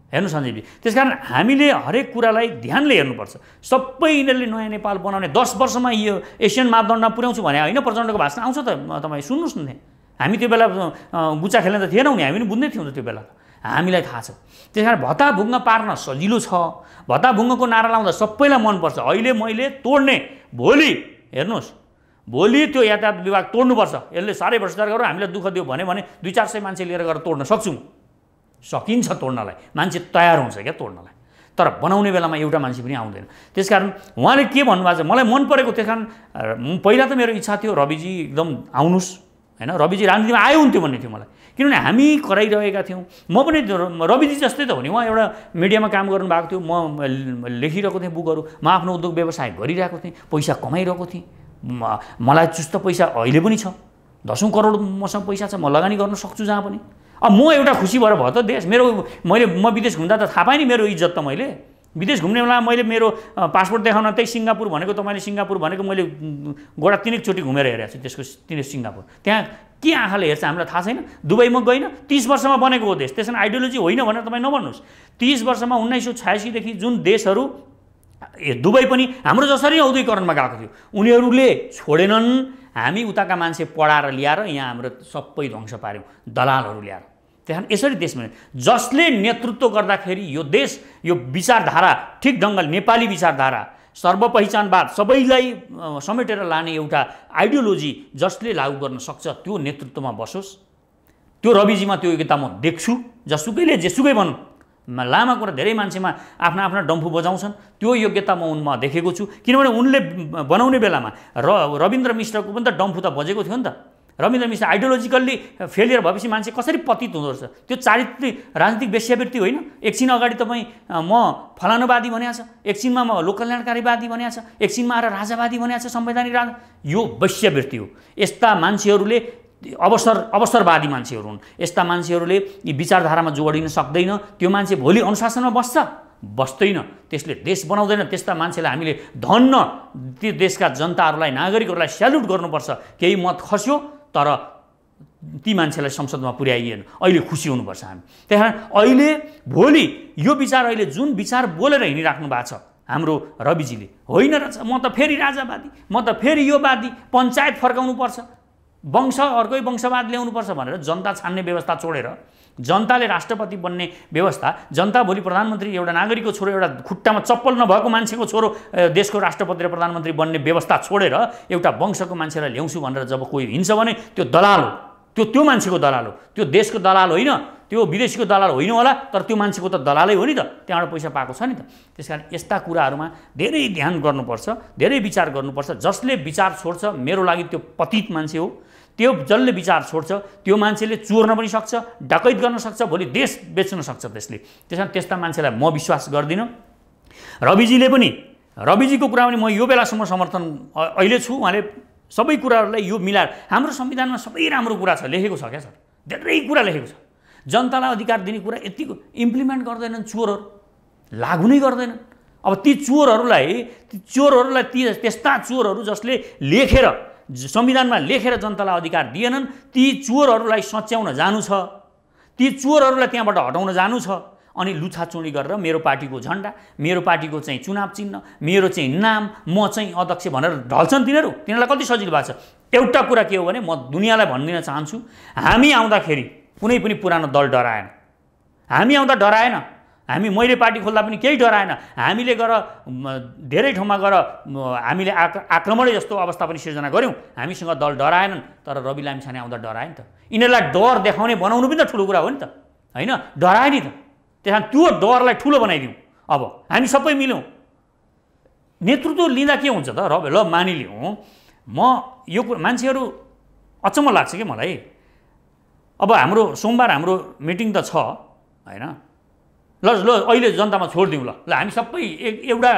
हेर्नु सञ्जीवजी, त्यस कारण हामीले हरेक कुरालाई ध्यानले हेर्नुपर्छ। सबै यिनीहरूले नयाँ नेपाल बनाउने 10 वर्षमा यो एसियन मापदण्डमा पुर्याउँछु भने होइन, प्रचण्डको भाषण आउँछ त तपाईँ सुन्नुहोस् न। हामी त्यो बेला गुच्चा खेल्न त थिएनौँ नि, हामी पनि बुझ्दै थियौँ त्यो बेला, हामीलाई थाहा छ। त्यस कारण भत्ताभुङ्ग पार्न सजिलो छ, भत्ताभुङ्गको नारा लाउँदा सबैलाई मनपर्छ। अहिले मैले तोड्ने, भोलि हेर्नुहोस्, भोलि त्यो यातायात विभाग तोड्नुपर्छ, यसले साह्रै भ्रष्टाचार गरेर हामीलाई दुःख दियो भने 200-400 मान्छे लिएर गएर तोड्न सक्छौँ, सकिन्छ तोड्नलाई, मान्छे तयार हुन्छ क्या तोड्नलाई। तर बनाउने बेलामा एउटा मान्छे पनि आउँदैन। त्यसकारण उहाँले के भन्नुभएको छ मलाई मन परेको। त्यस कारण पहिला त मेरो इच्छा थियो रविजी एकदम आउनुहोस् होइन, रविजी राजनीतिमा आयो हुन्थ्यो भन्ने थियो मलाई, किनभने हामी कराइरहेका थियौँ। म पनि रविजी जस्तै त हो नि, उहाँ एउटा मिडियामा काम गर्नुभएको थियो, म लेखिरहेको थिएँ बुकहरू, म आफ्नो उद्योग व्यवसाय गरिरहेको थिएँ, पैसा कमाइरहेको थिएँ, मलाई चुस्त पैसा अहिले पनि छ, 10औं करोड मसँग पैसा छ, म लगानी गर्न सक्छु जहाँ पनि। अब म एउटा खुसी भएर भयो त देश मेरो, म विदेश घुम्दा त थाहा पाएँ नि मेरो इज्जत त। मैले विदेश घुम्ने बेला मैले मेरो पासपोर्ट देखाउन त्यही सिङ्गापुर भनेको, तपाईँले सिङ्गापुर भनेको मैले गोडा 3 चोटि घुमेर हेरेको छु, त्यसको सिङ्गापुर त्यहाँ के आँखाले हेर्छ हामीलाई थाहा छैन। दुबईमा गइनँ, 30 वर्षमा बनेको हो देश, त्यसमा आइडियोलोजी होइन भनेर तपाईँ नभन्नुहोस्। 30 वर्षमा 1986 देखि जुन देशहरू, दुबई पनि हाम्रो जसरी औद्योगिकरणमा गएको थियो, उनीहरूले छोडेनन्। हामी उताका मान्छे पढाएर ल्याएर यहाँ हाम्रो सबै ध्वंस पार्यौँ, दलालहरू ल्याएर। त्यहाँ यसरी देशमा जसले नेतृत्व गर्दाखेरि यो देश, यो विचारधारा ठिक ढङ्गले नेपाली विचारधारा, सर्वपहिचानवाद, सबैलाई समेटेर लाने एउटा आइडियोलोजी जसले लागू गर्न सक्छ त्यो नेतृत्वमा बसोस्। त्यो रविजीमा त्यो योग्यता म देख्छु। जसुकैले जेसुकै भनौँ, लामा कुरा धेरै मान्छेमा आफ्ना आफ्ना डम्फु बजाउँछन्, त्यो योग्यता म उनमा देखेको छु। किनभने उनले बनाउने बेलामा रविन्द्र मिश्रको पनि त डम्फु त बजेको थियो नि त। रविन्द्र मिश्र आइडियोलोजिकल्ली फेलियर भएपछि मान्छे कसरी पतित हुँदो रहेछ, त्यो चारित्रिक राजनीतिक वेश्यावृत्ति होइन। एकछिन अगाडि तपाईँ म फलानुवादी भनेको छ, एकछिनमा म लोककल्याणकारीवादी भनेको छ, एकछिनमा आएर राजावादी भनेको छ, संवैधानिक राजा, यो वेश्यावृत्ति हो। यस्ता मान्छेहरूले अवसरवादी मान्छेहरू हुन्। यस्ता मान्छेहरूले यी विचारधारामा जोडिन सक्दैन। त्यो मान्छे भोलि अनुशासनमा बस्दैन, त्यसले देश बनाउँदैन। त्यस्ता मान्छेलाई हामीले धन्न त्यो देशका जनताहरूलाई, नागरिकहरूलाई स्याल्युट गर्नुपर्छ। केही मत खस्यो तर ती मान्छेलाई संसदमा पुर्याइएन, अहिले खुसी हुनुपर्छ हामी। त्यही कारण अहिले भोलि यो विचार, अहिले जुन विचार बोलेर हिँडिराख्नु भएको छ हाम्रो रविजीले, होइन रहेछ म त फेरि राजावादी, म त फेरि यो वादी, पञ्चायत फर्काउनुपर्छ, वंश अर्कै वंशवाद ल्याउनुपर्छ भनेर जनता छान्ने व्यवस्था छोडेर, जनताले राष्ट्रपति बन्ने व्यवस्था, जनता भोलि प्रधानमन्त्री एउटा नागरिकको छोरो, एउटा खुट्टामा चप्पल नभएको मान्छेको छोरो देशको राष्ट्रपति र प्रधानमन्त्री बन्ने व्यवस्था छोडेर एउटा वंशको मान्छेलाई ल्याउँछु भनेर जब कोही हिँड्छ भने त्यो दलाल हो, त्यो मान्छेको दलाल हो, त्यो देशको दलाल होइन, त्यो विदेशीको दलाल होइन होला, तर त्यो मान्छेको त दलालै हो नि त, त्यहाँबाट पैसा पाएको छ नि त। त्यसकारण यस्ता कुराहरूमा धेरै ध्यान गर्नुपर्छ, धेरै विचार गर्नुपर्छ। जसले विचार छोड्छ, मेरो लागि त्यो पतित मान्छे हो। त्यो जसले विचार छोड्छ त्यो मान्छेले चोर्न पनि सक्छ, डकैत गर्न सक्छ, भोलि देश बेच्न सक्छ त्यसले। त्यसकारण त्यस्ता मान्छेलाई म विश्वास गर्दिनँ। रविजीले पनि, रविजीको कुरा पनि म यो बेलासम्म समर्थन अहिले छु। उहाँले सबै कुराहरूलाई यो मिलाएर, हाम्रो संविधानमा सबै राम्रो कुरा छ, लेखेको छ क्या सर, धेरै कुरा लेखेको छ। जनतालाई अधिकार दिने कुरा यतिको इम्प्लिमेन्ट गर्दैनन् चोरहरू, लागू नै गर्दैनन्। अब ती चोरहरूलाई त्यस्ता चोरहरू जसले लेखेर संविधानमा लेखेर जनतालाई अधिकार दिएनन्, ती चोरहरूलाई सच्याउन जानु छ, ती चोरहरूलाई त्यहाँबाट हटाउन जानु छ। अनि लुछाचुँडी गरेर मेरो पार्टीको झन्डा, मेरो पार्टीको चाहिँ चुनाव चिन्ह, मेरो चाहिँ नाम, म चाहिँ अध्यक्ष भनेर ढल्छन् तिनीहरूलाई कति सजिलो भएको छ। एउटा कुरा के हो भने म दुनियाँलाई भनिदिन चाहन्छु, हामी आउँदाखेरि कुनै पनि पुरानो दल डराएन, हामी आउँदा डराएन, मैले पार्टी खोल्दा पनि केही डराएन। हामीले गएर धेरै ठाउँमा गएर हामीले आक्रमणै जस्तो अवस्था पनि सिर्जना गऱ्यौँ, हामीसँग दल डराएनन्। तर रवि लामिछाने आउँदा डराए नि त। यिनीहरूलाई डर देखाउने बनाउनु पनि त ठुलो कुरा हो नि त, होइन? डराए नि त। त्यहाँ त्यो डरलाई ठुलो बनाइदिउँ। अब हामी सबै मिल्यौँ, नेतृत्व लिँदा के हुन्छ त, ल मानिलिउँ, म यो मान्छेहरू अचम्म लाग्छ कि मलाई, अब हाम्रो सोमबार हाम्रो मिटिङ त छ हैन, ल अहिले जनतामा छोडिदिउँ ल हामी सबै एउटा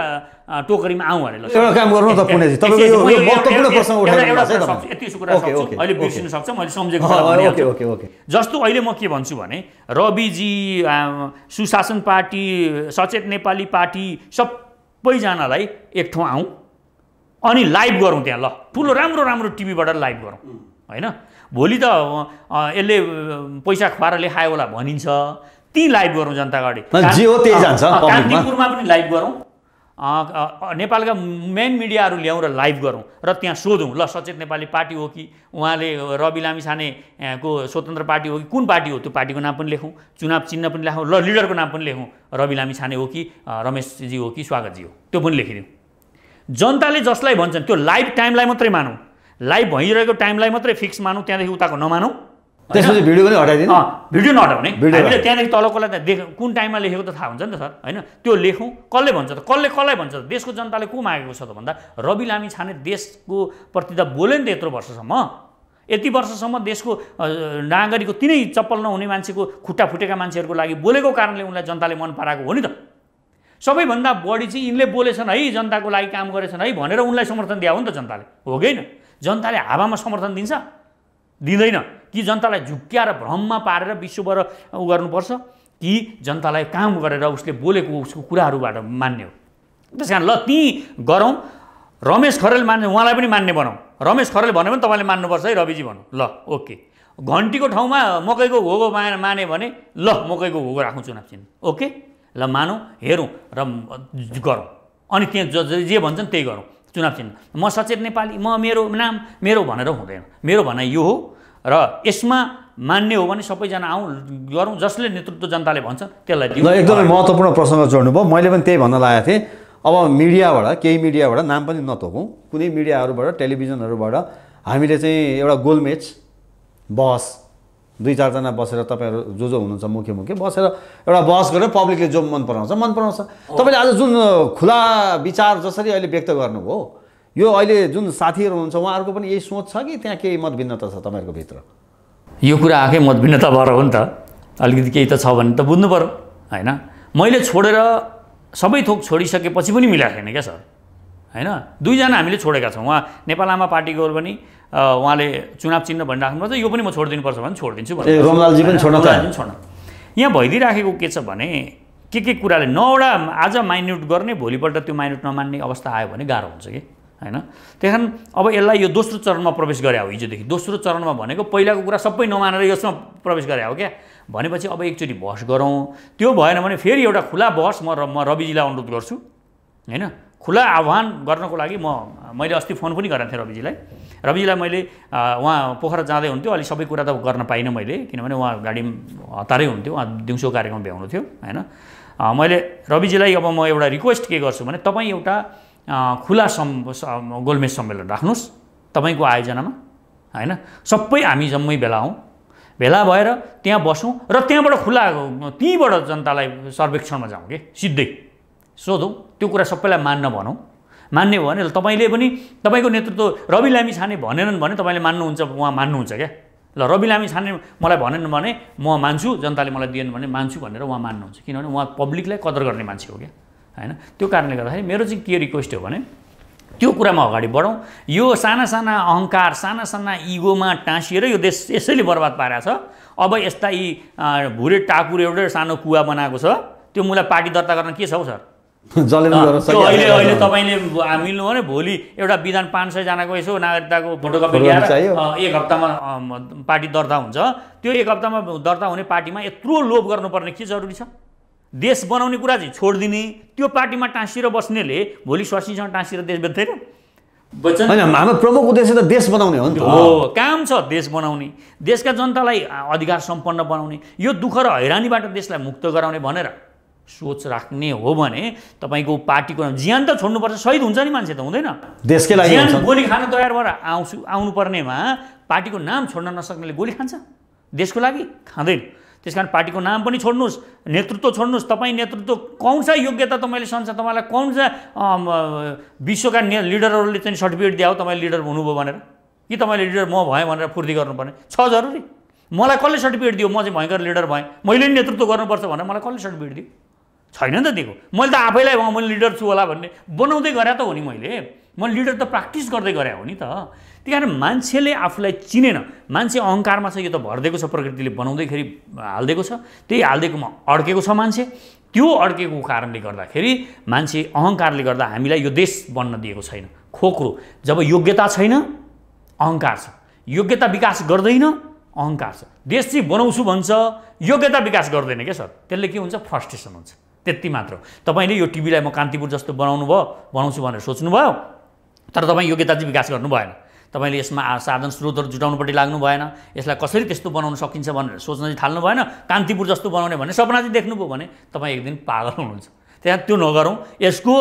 टोकरीमा आउँ अरे। ल एउटा काम गर्नु त पुणेजी, तपाईको यो महत्त्वपूर्ण प्रश्न उठाइदिनु भएको छ तपाईँ। यति कुरा सक्छु, अहिले बिर्सिन सक्छ, मैले सम्झेको ओके। जस्तो अहिले म के भन्छु भने रविजी, सुशासन पार्टी, सचेत नेपाली पार्टी सबैजनालाई एक ठाउँ आउँ अनि लाइभ गरौँ त्यहाँ। ल ठुलो राम्रो टिभीबाट लाइभ गरौँ हैन। भोलि त यसले पैसा खुवाएर लेखायो होला भनिन्छ, ती लाइभ गरौँ जनता अगाडि। जे हो त्यही जान्छ पब्लिकमा। कान्तिपुरमा पनि लाइभ गरौँ, नेपालका मेन मिडियाहरू ल्याउँ र लाइभ गरौँ र त्यहाँ सोधौँ ल सचेत नेपाली पार्टी हो कि उहाँले रवि लामिछानेको स्वतन्त्र पार्टी हो कि कुन पार्टी हो, त्यो पार्टीको नाम पनि लेखौँ, चुनाव चिन्ह पनि लेखौँ, ल लिडरको नाम पनि लेखौँ, रवि लामिछाने हो कि रमेशजी हो कि स्वागतजी हो, त्यो पनि लेखिदिउँ। जनताले जसलाई भन्छन् त्यो लाइभ टाइमलाई मात्रै मानौँ, लाइभ भइरहेको टाइमलाई मात्रै फिक्स मानौँ, त्यहाँदेखि उताको नमानौँ। त्यसपछि भिडियो पनि हटाइदिनु, भिडियो नहटाउने, हामीले त्यहाँदेखि तलकोलाई कुन टाइममा लेखेको त थाहा हुन्छ नि त सर हैन। त्यो लेखौँ, कसले भन्छ त, कसलाई भन्छ त, देशको जनताले को मागेको छ त भन्दा रवि लामिछाने देशको प्रति त बोले नि त यत्रो वर्षसम्म, यति वर्षसम्म देशको नागरिकको तिनै चप्पल नहुने मान्छेको खुट्टा फुटेका मान्छेहरूको लागि बोलेको कारणले उनलाई जनताले मन पराएको हो नि त। सबैभन्दा बढी चाहिँ यिनले बोलेछन् है, जनताको लागि काम गरेछन् है भनेर उनलाई समर्थन दिए हो नि त जनताले, हो कि होइन? जनताले हावामा समर्थन दिन्छ, दिँदैन कि जनतालाई झुक्क्याएर भ्रममा पारेर विश्वभर उ गर्नुपर्छ कि जनतालाई काम गरेर उसले बोलेको उसको कुराहरूबाट मान्ने हो। त्यस कारण ल ती गरौँ, रमेश खरेल मान्ने उहाँलाई पनि मान्ने बनाऊ, रमेश खरेल भन्यो भने तपाईँले मान्नुपर्छ है रविजी भन्नु, ल ओके। घन्टीको ठाउँमा मकैको घोगो माने भने ल मकैको घोगो राखौँ चुनाव चिन्ह, ओके ल मानौँ, हेरौँ र गरौँ, अनि त्यहाँ जे भन्छन् त्यही गरौँ चुनाव चिन्ह। म सचेत नेपाली, म मेरो नाम मेरो भनेर हुँदैन, मेरो भनाइ यो हो र यसमा मान्ने हो भने सबैजना आउँ गरौँ, जसले नेतृत्व जनताले भन्छ त्यसलाई दिउँ। एकदमै महत्त्वपूर्ण प्रसङ्ग जोड्नु भयो, मैले पनि त्यही भन्न लागेको थिएँ। अब मिडियाबाट, केही मिडियाबाट, नाम पनि नतोकौँ, कुनै मिडियाहरूबाट, टेलिभिजनहरूबाट हामीले चाहिँ एउटा गोलमेच बहस 2-4जना बसेर तपाईँहरू जो हुनुहुन्छ मुख्य बसेर एउटा बहस गरेर पब्लिकले जो मन पराउँछ। तपाईँले आज जुन खुला विचार जसरी अहिले व्यक्त गर्नुभयो, यो अहिले जुन साथीहरू हुनुहुन्छ उहाँहरूको पनि यही सोच छ कि त्यहाँ केही मतभिन्नता छ तपाईँहरूको भित्र? यो कुरा आएकै मतभिन्नता भएर हो नि त, अलिकति केही त छ भने त बुझ्नु पर्यो हैन। मैले छोडेर सबै थोक छोडिसकेपछि पनि मिलाएको छैन क्या सर हैन। 2जना हामीले छोडेका छौँ, उहाँ नेपाल आमा पार्टीको पनि उहाँले चुनाव चिन्ह भनिराख्नुपर्छ, यो पनि म छोडिदिनुपर्छ भने छोडिदिन्छु भने रोमलालजी पनि छोड्न यहाँ भइदिइराखेको के छ भने के कुराले नौवटा आज माइन्युट गर्ने, भोलिपल्ट त्यो माइन्युट नमान्ने अवस्था आयो भने गाह्रो हुन्छ कि हैन। त्यही कारण अब यसलाई यो दोस्रो चरणमा प्रवेश गरे हो, हिजोदेखि दोस्रो चरणमा भनेको पहिलाको कुरा सबै नमानेर यसमा प्रवेश गरे हो क्या। भनेपछि अब एकचोटि बहस गरौँ, त्यो भएन भने फेरि एउटा खुला बहस म रविजीलाई अनुरोध गर्छु हैन। खुला आह्वान गर्नको लागि मैले अस्ति फोन पनि गरेको थिएँ रविजीलाई मैले उहाँ पोखरा जाँदै हुन्थ्यो, अलि सबै कुरा त गर्न पाइनँ मैले, किनभने उहाँ गाडी हतारै हुन्थ्यो, उहाँ दिउँसो कार्यक्रम भ्याउनु थियो हैन। मैले रविजीलाई अब म एउटा रिक्वेस्ट के गर्छु भने तपाईँ एउटा खुला गोलमेज सम्मेलन राख्नुहोस् तपाईँको आयोजनामा हैन। सबै हामी जम्मै भेला भएर त्यहाँ बसौँ र त्यहाँबाट खुला त्यहीँबाट जनतालाई सर्वेक्षणमा जाउँ कि सिधै सोधौँ, त्यो कुरा सबैलाई मान्ने हो भने तपाईँले पनि तपाईँको नेतृत्व रवि लामिछाने भनेनन् भने तपाईँले मान्नुहुन्छ, उहाँ मान्नुहुन्छ क्या। ल रवि लामिछाने मलाई भनेनन् भने म मान्छु, जनताले मलाई दिएन भने मान्छु भनेर उहाँ मान्नुहुन्छ, किनभने उहाँ पब्लिकलाई कदर गर्ने मान्छे हो क्या हैन। त्यो कारणले गर्दाखेरि मेरो चाहिँ के रिक्वेस्ट हो भने त्यो कुरामा अगाडि बढौँ। यो साना अहङ्कार, साना इगोमा टाँसिएर यो देश यसैले बर्बाद पारेको छ। अब यस्ता यी भुरे टाकुर एउटै सानो कुवा बनाएको छ, त्यो मुला पार्टी दर्ता गर्न के छ हौ सर? अहिले तपाईँले मिल्नु भने भोलि एउटा विधान 500 जनाको यसो नागरिकताको फोटोकपी ल्याएर 1 हप्तामा पार्टी दर्ता हुन्छ। त्यो 1 हप्तामा दर्ता हुने पार्टीमा यत्रो लोभ गर्नुपर्ने के जरुरी छ? देश बनाउने कुरा चाहिँ छोडिदिने, त्यो पार्टीमा टाँसिएर बस्नेले भोलि स्वास्नीसँग टाँसिएर देश बेच्दैन हैन। हाम्रो प्रमुख उद्देश्य त देश बनाउने हो नि त। हो, काम छ देश बनाउने, देशका जनतालाई अधिकार सम्पन्न बनाउने, यो दुःख र हैरानीबाट देशलाई मुक्त गराउने भनेर सोच राख्ने हो भने तपाईँको पार्टीको ज्यान त छोड्नुपर्छ। शहीद हुन्छ नि मान्छे, त हुँदैन? देशकै लागि ज्यान गोली खान तयार भएर आउनु पर्नेमा पार्टीको नाम छोड्न नसक्नेले गोली खान्छ, देशको लागि खाँदैन। त्यस कारण पार्टीको नाम पनि छोड्नुहोस्, नेतृत्व छोड्नुहोस्। तपाईँ नेतृत्व कौन सा योग्यता तपाईँले सन्छ, तपाईँलाई कौन सा विश्वका लिडरहरूले चाहिँ सर्टिफिकेट दियो तपाईँले लिडर हुनुभयो भनेर, कि तपाईँले लिडर म भएँ भनेर फुर्ती गर्नुपर्ने छ? जरुरी मलाई कसले सर्टिफिकेट दियो म चाहिँ भयङ्कर लिडर भएँ, मैले नि नेतृत्व गर्नुपर्छ भनेर मलाई कसले सर्टिफिकेट दियो? छैन नि त दिएको। मैले त आफैलाई मैले लिडर छु होला भन्ने बनाउँदै गरे त हो नि, मैले लिडर त प्र्याक्टिस गर्दै गरे हो नि त। त्यही कारण मान्छेले आफूलाई चिनेन, मान्छे अहङ्कारमा छ, यो त भरिदिएको छ, प्रकृतिले बनाउँदैखेरि हालिदिएको छ, त्यही हालिदिएकोमा अड्केको छ मान्छे। त्यो अड्केको कारणले गर्दाखेरि मान्छे अहङ्कारले गर्दा हामीलाई यो देश बन्न दिएको छैन। खोक्रो, जब योग्यता छैन अहङ्कार छ, योग्यता विकास गर्दैन अहङ्कार छ। देश चाहिँ बनाउँछु भन्छ, योग्यता विकास गर्दैन क्या सर, त्यसले के हुन्छ? फ्रस्ट्रेसन हुन्छ, त्यति मात्र। तपाईँले यो टिभीलाई म कान्तिपुर जस्तो बनाउँछु भनेर सोच्नुभयो, तर तपाईँ योग्यता चाहिँ विकास गर्नु भएन। तपाईँले यसमा साधन स्रोतहरू जुटाउनुपट्टि लाग्नु भएन, यसलाई कसरी त्यस्तो बनाउन सकिन्छ भनेर सोच्न चाहिँ थाल्नु भएन। कान्तिपुर जस्तो बनाउने भन्ने सपना चाहिँ देख्नुभयो भने तपाईँ एक दिन पागल हुनुहुन्छ। त्यहाँ त्यो नगरौँ, यसको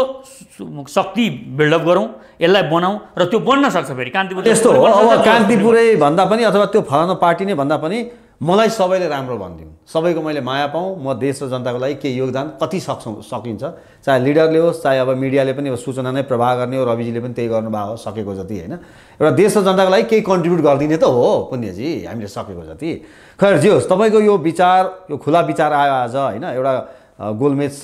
शक्ति बिल्डअप गरौँ, यसलाई बनाऊँ र त्यो बन्न सक्छ। फेरि कान्तिपुर त्यस्तो हो। अब कान्तिपुरै भन्दा पनि अथवा त्यो फलाना पार्टी नै भन्दा पनि मलाई सबैले राम्रो भनिदिउँ, सबैको मैले माया पाऊँ, म देश र जनताको लागि केही योगदान कति सकिन्छ, चाहे लिडरले होस्, चाहे अब मिडियाले पनि सूचना नै प्रवाह गर्ने हो, रविजीले पनि त्यही गर्नुभएको हो सकेको जति, होइन? एउटा देश र जनताको लागि केही कन्ट्रिब्युट गरिदिने त हो पुण्यजी, हामीले सकेको जति। खैर जे होस्, तपाईँको यो विचार, यो खुला विचार आयो आज, होइन? एउटा गोलमेच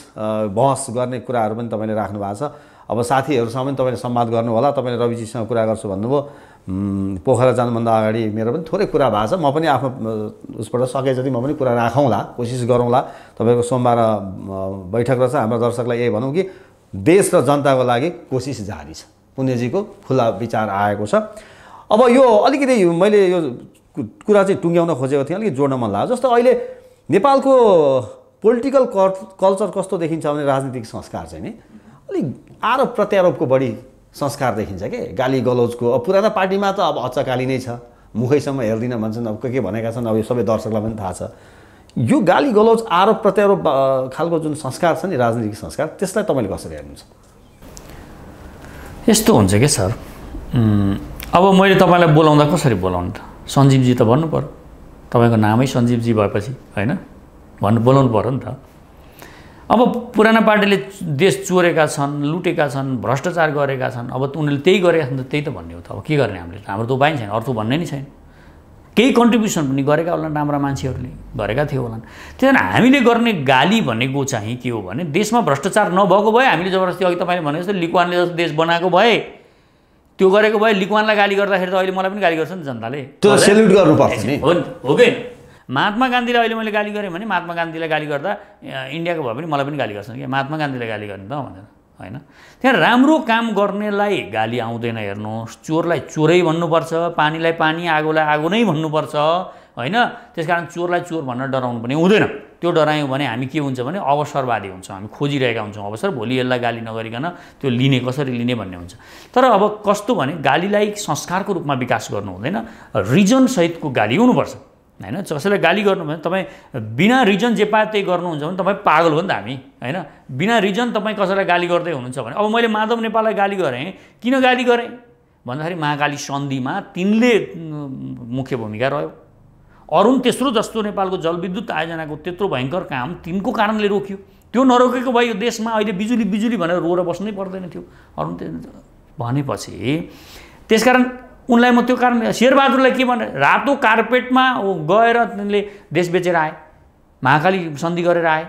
बहस गर्ने कुराहरू पनि तपाईँले राख्नु भएको छ। अब साथीहरूसँग पनि तपाईँले संवाद गर्नु होला। तपाईँले रविजीसँग कुरा गर्छु भन्नुभयो, पोखरा जानुभन्दा अगाडि मेरो पनि थोरै कुरा भएको छ, म पनि आफ्नो उसबाट सके जति म पनि कुरा राखौँला, कोसिस गरौँला। तपाईँको सोमबार बैठक रहेछ, हाम्रो दर्शकलाई यही भनौँ कि देश र जनताको लागि कोसिस जारी छ। पुण्यजीको खुला विचार आएको छ। अब यो अलिकति मैले यो कुरा चाहिँ टुङ्ग्याउन खोजेको थिएँ, अलिकति जोड्न मन लाग्यो। जस्तो अहिले नेपालको पोलिटिकल कल्चर कस्तो देखिन्छ भने राजनीतिक संस्कार चाहिँ नि अलिक आरोप प्रत्यारोपको बढी संस्कार देखिन्छ के, गाली गलौजको। अब पुरानो पार्टीमा त अब अच्चकाली नै छ, मुखैसम्म हेर्दिनँ भन्छन्, अब के भनेका छन्, अब यो सबै दर्शकलाई पनि थाहा छ। यो गाली गलौज, आरोप प्रत्यारोप खालको जुन संस्कार छ नि, राजनीतिक संस्कार, त्यसलाई तपाईँले कसरी हेर्नुहुन्छ? यस्तो हुन्छ क्या सर, अब मैले तपाईँलाई बोलाउँदा कसरी बोलाउनु त? सञ्जीवजी त भन्नु पर्यो, तपाईँको नामै सञ्जीवजी भएपछि, होइन? बोलाउनु पर्यो नि त। अब पुराना पार्टीले देश चोरेका छन्, लुटेका छन्, भ्रष्टाचार गरेका छन्, अब उनीहरूले त्यही गरेका छन् त त्यही त भन्ने हो त। अब के गर्ने हामीले? हाम्रो त उपाय छैन, अर्थ भन्ने नै छैन। केही कन्ट्रिब्युसन पनि गरेका होला राम्रा मान्छेहरूले, गरेका थियो होला। त्यही भएर हामीले गर्ने गाली भनेको चाहिँ के हो भने, देशमा भ्रष्टाचार नभएको भए हामीले जबरजस्ती अघि तपाईँले भने जस्तो लिक्वानले जस्तो देश बनाएको भए, त्यो गरेको भए, लिक्वानलाई गाली गर्दाखेरि त अहिले मलाई पनि गाली गर्छ नि जनताले, त्यो सेल्युट गर्नुपर्छ नि, हो कि? महात्मा गान्धीलाई अहिले मैले गाली गरेँ भने महात्मा गान्धीलाई गाली गर्दा इन्डियाको भए पनि मलाई पनि गाली गर्छन् कि महात्मा गान्धीलाई गाली गर्ने त भनेर, होइन? त्यहाँ राम्रो काम गर्नेलाई गाली आउँदैन। हेर्नुहोस्, चोरलाई चोरै भन्नुपर्छ, पानीलाई पानी, आगोलाई आगो नै भन्नुपर्छ, होइन? त्यसकारण चोरलाई चोर भनेर डराउनु पनि हुँदैन। त्यो डरायौँ भने हामी के हुन्छ भने अवसरवादी हुन्छौँ, हामी खोजिरहेका हुन्छौँ अवसर, भोलि यसलाई गाली नगरिकन त्यो लिने, कसरी लिने भन्ने हुन्छ। तर अब कस्तो भने गालीलाई संस्कारको रूपमा विकास गर्नु हुँदैन, रिजनसहितको गाली हुनुपर्छ, होइन? कसैलाई गाली गर्नु भने तपाईँ बिना रिजन जे पाए त्यही गर्नुहुन्छ भने तपाईँ पागल हो नि त हामी, होइन? बिना रिजन तपाईँ कसैलाई गाली गर्दै हुनुहुन्छ भने, अब मैले माधव नेपाललाई गाली गरेँ, किन गाली गरेँ भन्दाखेरि महाकाली सन्धिमा तिनले मुख्य भूमिका रह्यो। अरुण तेस्रो जस्तो नेपालको जलविद्युत आयोजनाको त्यत्रो भयङ्कर काम तिनको कारणले रोक्यो। त्यो नरोकेको भए यो देशमा अहिले बिजुली बिजुली भनेर रोएर बस्नै पर्दैन थियो अरुण भनेपछि। त्यसकारण उनलाई म त्यो कारण शेरबहादुरलाई के भने रातो कार्पेटमा गएर तिनले देश बेचेर आए, महाकाली सन्धि गरेर आए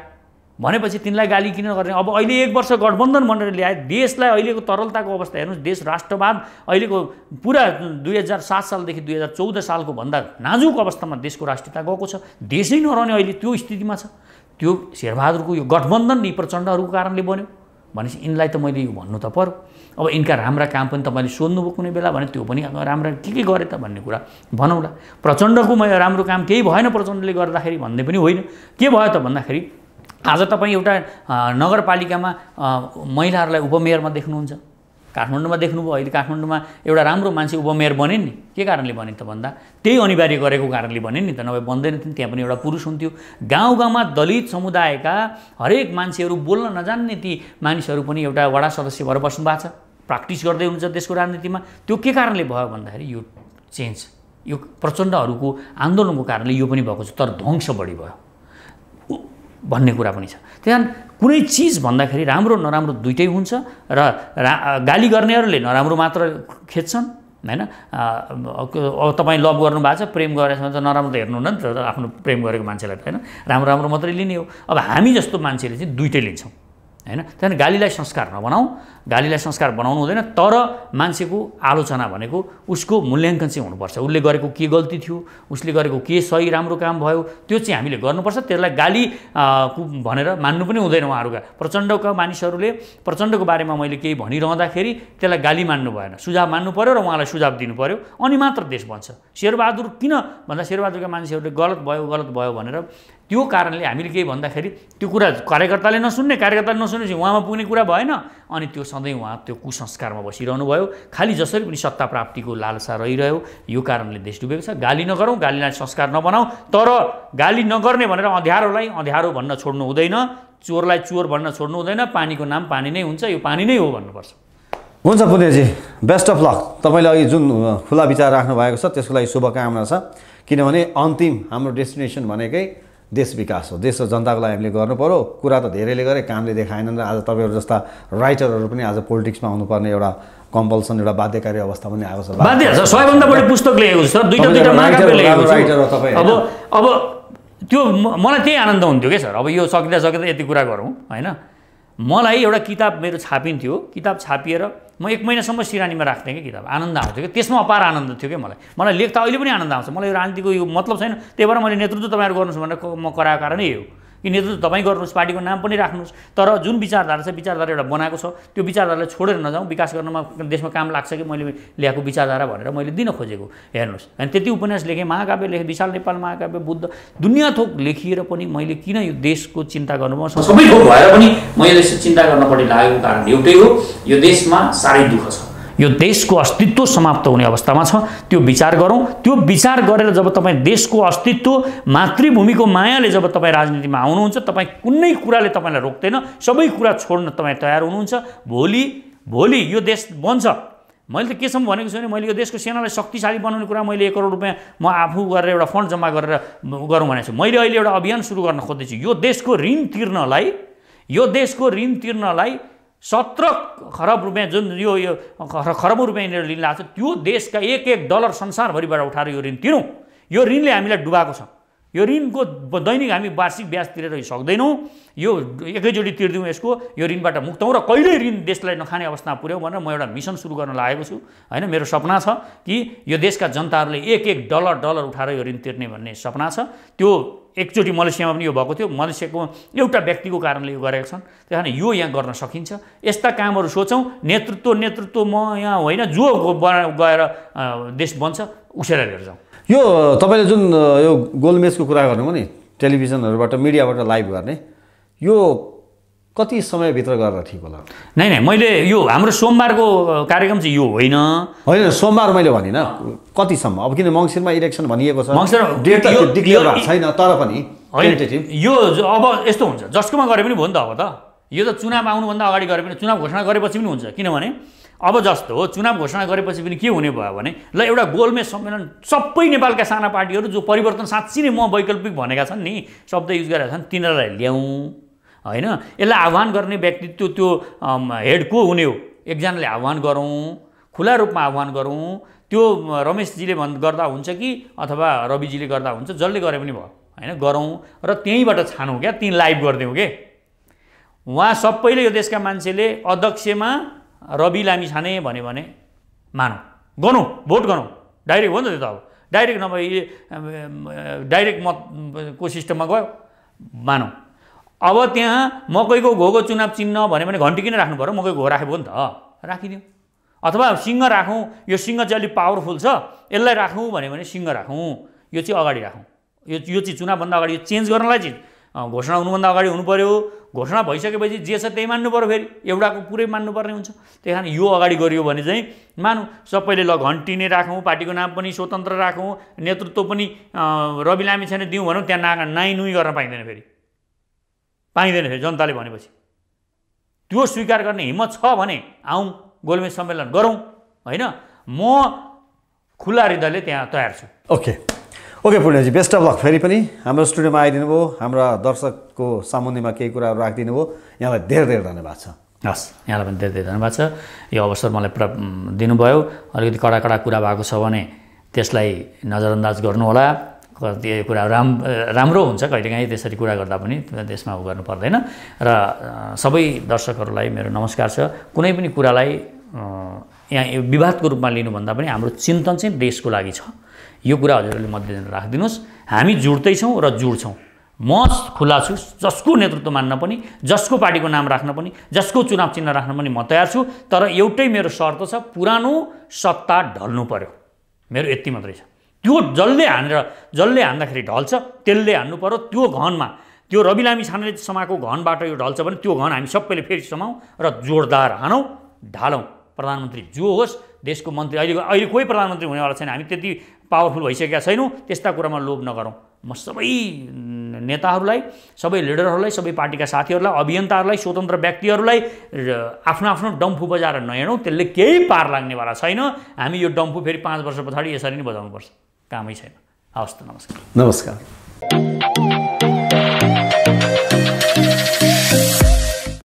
भनेपछि तिनलाई गाली किन गर्ने? अब अहिले 1 वर्ष गठबन्धन भनेर ल्याए, देशलाई अहिलेको तरलताको अवस्था हेर्नुहोस्, देश राष्ट्रवाद अहिलेको पुरा 2007 सालदेखि 2014 सालको भन्दा नाजुक अवस्थामा देशको राष्ट्रियता गएको छ, देशै नरहने अहिले त्यो स्थितिमा छ। त्यो शेरबहादुरको यो गठबन्धन यी प्रचण्डहरूको कारणले बन्यो भनेपछि यिनलाई त मैले यो भन्नु त पर्यो। अब यिनका राम्रा काम पनि तपाईँले सोध्नुभयो कुनै बेला भने त्यो पनि राम्रा के गरे त भन्ने कुरा भनौँला। प्रचण्डको मैले राम्रो काम केही भएन प्रचण्डले गर्दाखेरि भन्ने पनि होइन। के भयो त भन्दाखेरि आज तपाईँ एउटा नगरपालिकामा महिलाहरूलाई उपमेयरमा देख्नुहुन्छ, काठमाडौँमा देख्नुभयो। अहिले काठमाडौँमा एउटा राम्रो मान्छे उपमेयर बने नि, के कारणले बने त भन्दा त्यही अनिवार्य गरेको कारणले बने नि त, नभए बन्दैन थियो। त्यहाँ पनि एउटा पुरुष हुन्थ्यो। गाउँ गाउँमा दलित समुदायका हरेक मान्छेहरू, बोल्न नजान्ने ती मानिसहरू पनि एउटा वडा सदस्य भएर बस्नु भएको छ, प्र्याक्टिस गर्दै हुनुहुन्छ देशको राजनीतिमा। त्यो के कारणले भयो भन्दाखेरि यो चेन्ज, यो प्रचण्डहरूको आन्दोलनको कारणले यो पनि भएको छ, तर ध्वंस बढी भयो भन्ने कुरा पनि छ। त्यहाँ कुनै चिज भन्दाखेरि राम्रो नराम्रो दुइटै हुन्छ र गाली गर्नेहरूले नराम्रो मात्र खेज्छन्, हैन। तपाईँ लभ गर्नु भएको छ, प्रेम गरेछ भने त नराम्रो त हेर्नुहुन्न नि त आफ्नो प्रेम गरेको मान्छेलाई त हैन, राम्रो राम्रो मात्रै लिने हो। अब हामी जस्तो मान्छेले चाहिँ दुइटै लिन्छौँ हैन। त्यहाँदेखि गालीलाई संस्कार नबनाऊ, गालीलाई संस्कार बनाउनु हुँदैन, तर मान्छेको आलोचना भनेको उसको मूल्याङ्कन चाहिँ हुनुपर्छ। उसले गरेको के गल्ती थियो, उसले गरेको के सही राम्रो काम भयो, त्यो चाहिँ हामीले गर्नुपर्छ। त्यसलाई गाली भनेर मान्नु पनि हुँदैन। उहाँहरूका प्रचण्डका मानिसहरूले प्रचण्डको बारेमा मैले केही भनिरहँदाखेरि त्यसलाई गाली मान्नु भएन, सुझाव मान्नु पर्यो र उहाँलाई सुझाव दिनु पर्यो, अनि मात्र देश बन्छ। शेरबहादुर किन भन्दा शेरबहादुरका मान्छेहरूले गलत भयो भनेर त्यो कारणले हामीले केही भन्दाखेरि त्यो कुरा कार्यकर्ताले नसुन्ने, कार्यकर्ताले नसुनेपछि उहाँमा पुग्ने कुरा भएन, अनि त्यो सधैँ उहाँ त्यो कुसंस्कारमा बसिरहनु भयो। खालि जसरी पनि सत्ता प्राप्तिको लालसा रहिरह्यो, यो कारणले देश डुबेको छ। गाली नगरौँ, गालीलाई संस्कार नबनाऊ, तर गाली नगर्ने भनेर अँध्यारोलाई अँध्यारो भन्न छोड्नु हुँदैन, चोरलाई चोर भन्न छोड्नु हुँदैन। पानीको नाम पानी नै हुन्छ, यो पानी नै हो भन्नुपर्छ। हुन्छ पुण्यजी, बेस्ट अफ लक। तपाईँले अघि जुन खुला विचार राख्नु भएको छ त्यसको लागि शुभकामना छ, किनभने अन्तिम हाम्रो डेस्टिनेसन भनेकै देश विकास हो। देश र जनताको लागि हामीले गर्नु पर्यो। कुरा त धेरैले गरे, कामले देखाएनन्, र आज तपाईँहरू जस्ता राइटरहरू पनि आज पोलिटिक्समा आउनुपर्ने एउटा कम्पल्सन, एउटा बाध्यकारी अवस्था पनि आएको छ। बाध्य छ, 100 भन्दा बढी पुस्तक लेखेको छ, दुईटा महाकाव्य लेखेको छु। अब त्यो मलाई त्यही आनन्द हुन्थ्यो क्या सर। अब यो सकिँदा यति कुरा गरौँ हैन। मलाई एउटा किताब मेरो छापिन्थ्यो, किताब छापिएर म 1 महिनासम्म सिरानीमा राख्थेँ कि किताब, आनन्द आउँथ्यो कि त्यसमा अपार आनन्द थियो क्या मलाई लेख्दा अहिले पनि आनन्द आउँछ। मलाई यो राजनीतिको यो मतलब छैन, त्यही भएर मैले नेतृत्व तपाईँहरू गर्नुहोस् भनेर म कराएको कारणै यही हो कि नेतृत्व तपाईँ गर्नुहोस्, पार्टीको नाम पनि राख्नुहोस्, तर जुन विचारधारा छ विचारधारा एउटा बनाएको छ, त्यो विचारधारालाई छोडेर नजाउँ। विकास गर्नमा देशमा काम लाग्छ कि मैले ल्याएको विचारधारा भनेर मैले दिन खोजेको। हेर्नुहोस्, अनि त्यति उपन्यास लेखेँ, महाकाव्य लेखेँ, विशाल नेपाल महाकाव्य, बुद्ध, दुनियाँ थोक लेखिएर पनि मैले किन यो देशको चिन्ता गर्नु, सबै थोक भएर पनि मैले चिन्ता गर्नपट्टि लागेको कारण एउटै हो, यो देशमा साह्रै दुःख छ, यो देशको अस्तित्व समाप्त हुने अवस्थामा छ। त्यो विचार गरौँ। त्यो विचार गरेर जब तपाईँ देशको अस्तित्व, मातृभूमिको मायाले जब तपाईँ राजनीतिमा आउनुहुन्छ, तपाईँ कुनै कुराले तपाईँलाई रोक्दैन, सबै कुरा छोड्न तपाईँ तयार हुनुहुन्छ। भोलि यो देश बन्छ। मैले त केसम्म भनेको छु भने मैले यो देशको सेनालाई शक्तिशाली बनाउने कुरा मैले 1 करोड रुपियाँ म आफू गरेर एउटा फन्ड जम्मा गरेर गरौँ भनेको छु। मैले अहिले एउटा अभियान सुरु गर्न खोज्दैछु। यो देशको ऋण तिर्नलाई 17 खरब रुपियाँ, जुन यो खरबौँ रुपियाँ यिनीहरू ऋण लाग्छ, त्यो देशका $1 संसारभरिबाट उठाएर यो ऋण तिरौँ। यो ऋणले हामीलाई डुबाएको छ। यो ऋणको दैनिक हामी वार्षिक ब्याज तिरेर सक्दैनौँ। यो एकैचोटि तिर्दिउँ, यसको यो ऋणबाट मुक्त हौँ र कहिल्यै ऋण देशलाई नखाने अवस्थामा पुर्याउँ भनेर म एउटा मिसन सुरु गर्न लागेको छु हैन। मेरो सपना छ कि यो देशका जनताहरूले $1 उठाएर यो ऋण तिर्ने भन्ने सपना छ। त्यो एकचोटि मलेसियामा पनि यो भएको थियो, मलेसियाको एउटा व्यक्तिको कारणले यो गरेका छन्। त्यही कारण यो यहाँ गर्न सकिन्छ। यस्ता कामहरू सोचौँ। नेतृत्व म यहाँ होइन, जो गएर देश बन्छ उसैलाई लिएर जाउँ। यो तपाईँले जुन यो गोलमेजको कुरा गर्नुभयो नि, टेलिभिजनहरूबाट मिडियाबाट लाइभ गर्ने, यो कति समयभित्र गरेर ठिक होला? नै मैले यो हाम्रो सोमबारको कार्यक्रम चाहिँ यो होइन। सोमबार मैले भनिनँ, कतिसम्म? अब किन मङ्सिरमा इलेक्सन भनिएको छ, डेट त डिक्लेयर भएको छैन, तर पनि यो अब यस्तो हुन्छ, जसकोमा गरे पनि भयो नि त। अब त यो त चुनाव आउनुभन्दा अगाडि गरे पनि, चुनाव घोषणा गरेपछि पनि हुन्छ। किनभने अब जस्तो हो, चुनाव घोषणा गरेपछि पनि के हुने भयो भने ल एउटा गोलमेज सम्मेलन सबै नेपालका साना पार्टीहरू जो परिवर्तन साँच्चै नै म वैकल्पिक भनेका छन् नि, शब्द युज गरेका छन्, तिनीहरूलाई ल्याउँ हैन। यसलाई आह्वान गर्ने व्यक्तित्व त्यो हेड को हुने हो, एकजनाले आह्वान गरौँ, खुला रूपमा आह्वान गरौँ। त्यो रमेशजीले गर्दा हुन्छ कि अथवा रविजीले गर्दा हुन्छ, जसले गरे पनि भयो हैन, गरौँ र त्यहीँबाट छानौँ क्या, त्यहीँ लाइभ गरिदिउँ के। उहाँ सबैले यो देशका मान्छेले अध्यक्षमा रवि लामी छाने भने मानौँ, गरौँ, भोट गरौँ। डाइरेक्ट हो नि त, त्यो त अब डाइरेक्ट नभए डाइरेक्ट मतको सिस्टममा गयो, मानौँ। अब त्यहाँ मकैको घोको चुनाव चिन्ह भन्यो भने घन्टी किन राख्नु पर्यो? मकैको घो राखे भयो नि त, राखिदिउँ। अथवा सिंह राखौँ, यो सिंह चाहिँ अलिक पावरफुल छ, यसलाई राखौँ भन्यो भने सिंह राखौँ, यो चाहिँ अगाडि राखौँ। यो चाहिँ चुनावभन्दा अगाडि यो चेन्ज गर्नलाई चाहिँ घोषणा हुनुभन्दा अगाडि हुनु पर्यो। घोषणा भइसकेपछि जे छ त्यही मान्नु पर्यो, फेरि एउटाको पुरै मान्नुपर्ने हुन्छ। त्यही कारण यो अगाडि गरियो भने चाहिँ मानौँ, सबैले ल घन्टी नै राखौँ, पार्टीको नाम पनि स्वतन्त्र राखौँ, नेतृत्व पनि रवि लामी छैन दिउँ भनौँ, त्यहाँ नाइ नुई गर्न पाइँदैन, फेरि जनताले भनेपछि। त्यो स्वीकार गर्ने हिम्मत छ भने आउँ, गोलमेज सम्मेलन गरौँ हैन। म खुला हृदयले त्यहाँ तयार छु। Okay Punya ji, best of luck. फेरि पनि हाम्रो स्टुडियोमा आइदिनु भयो, हाम्रा दर्शकको सामुन्नेमा केही कुराहरू राखिदिनु भयो, यहाँलाई धेरै धेरै धन्यवाद छ। हस्, यहाँलाई पनि धेरै धेरै धन्यवाद छ। यो अवसर मलाई दिनुभयो। अलिकति कडा कुरा भएको छ भने त्यसलाई नजरअन्दाज गर्नुहोला। कति कुरा राम्रो हुन्छ कहिलेकाहीँ त्यसरी कुरा गर्दा पनि त्यसमा गर्नु पर्दैन। र सबै दर्शकहरूलाई मेरो नमस्कार छ। कुनै पनि कुरालाई यहाँ विवादको रूपमा लिनुभन्दा पनि हाम्रो चिन्तन चाहिँ देशको लागि छ। यो कुरा हजुरहरूले मध्यनजर राखिदिनुहोस्। हामी जुड्दैछौँ र जुड्छौँ। म खुला छु, जसको नेतृत्व मान्न पनि, जसको पार्टीको नाम राख्न पनि, जसको चुनाव चिन्ह राख्न पनि म तयार छु। तर एउटै मेरो शर्त छ, पुरानो सत्ता ढल्नु पर्यो। मेरो यति मात्रै छ। त्यो जसले हान्दाखेरि ढल्छ, त्यसले हान्नु पर्यो। त्यो घनमा, त्यो रवि लामी छानेले समाएको घनबाट यो ढल्छ भने त्यो घन हामी सबैले फेरि समाउँ र जोरदार हानौँ, ढालौँ। प्रधानमन्त्री जो होस्, देशको मन्त्री, अहिले कोही प्रधानमन्त्री हुनेवाला छैन। हामी त्यति पावरफुल भइसकेका छैनौँ। त्यस्ता कुरामा लोभ नगरौँ। म सबै नेताहरूलाई, सबै लिडरहरूलाई, सबै पार्टीका साथीहरूलाई, अभियन्ताहरूलाई, स्वतन्त्र व्यक्तिहरूलाई आफ्नो डम्फु बजाएर नहिँडौँ। त्यसले केही पार लाग्नेवाला छैन। हामी यो डम्फु फेरि 5 वर्ष पछाडि यसरी नै बजाउनुपर्छ। कामै छैन। हवस् त, नमस्कार। नमस्कार।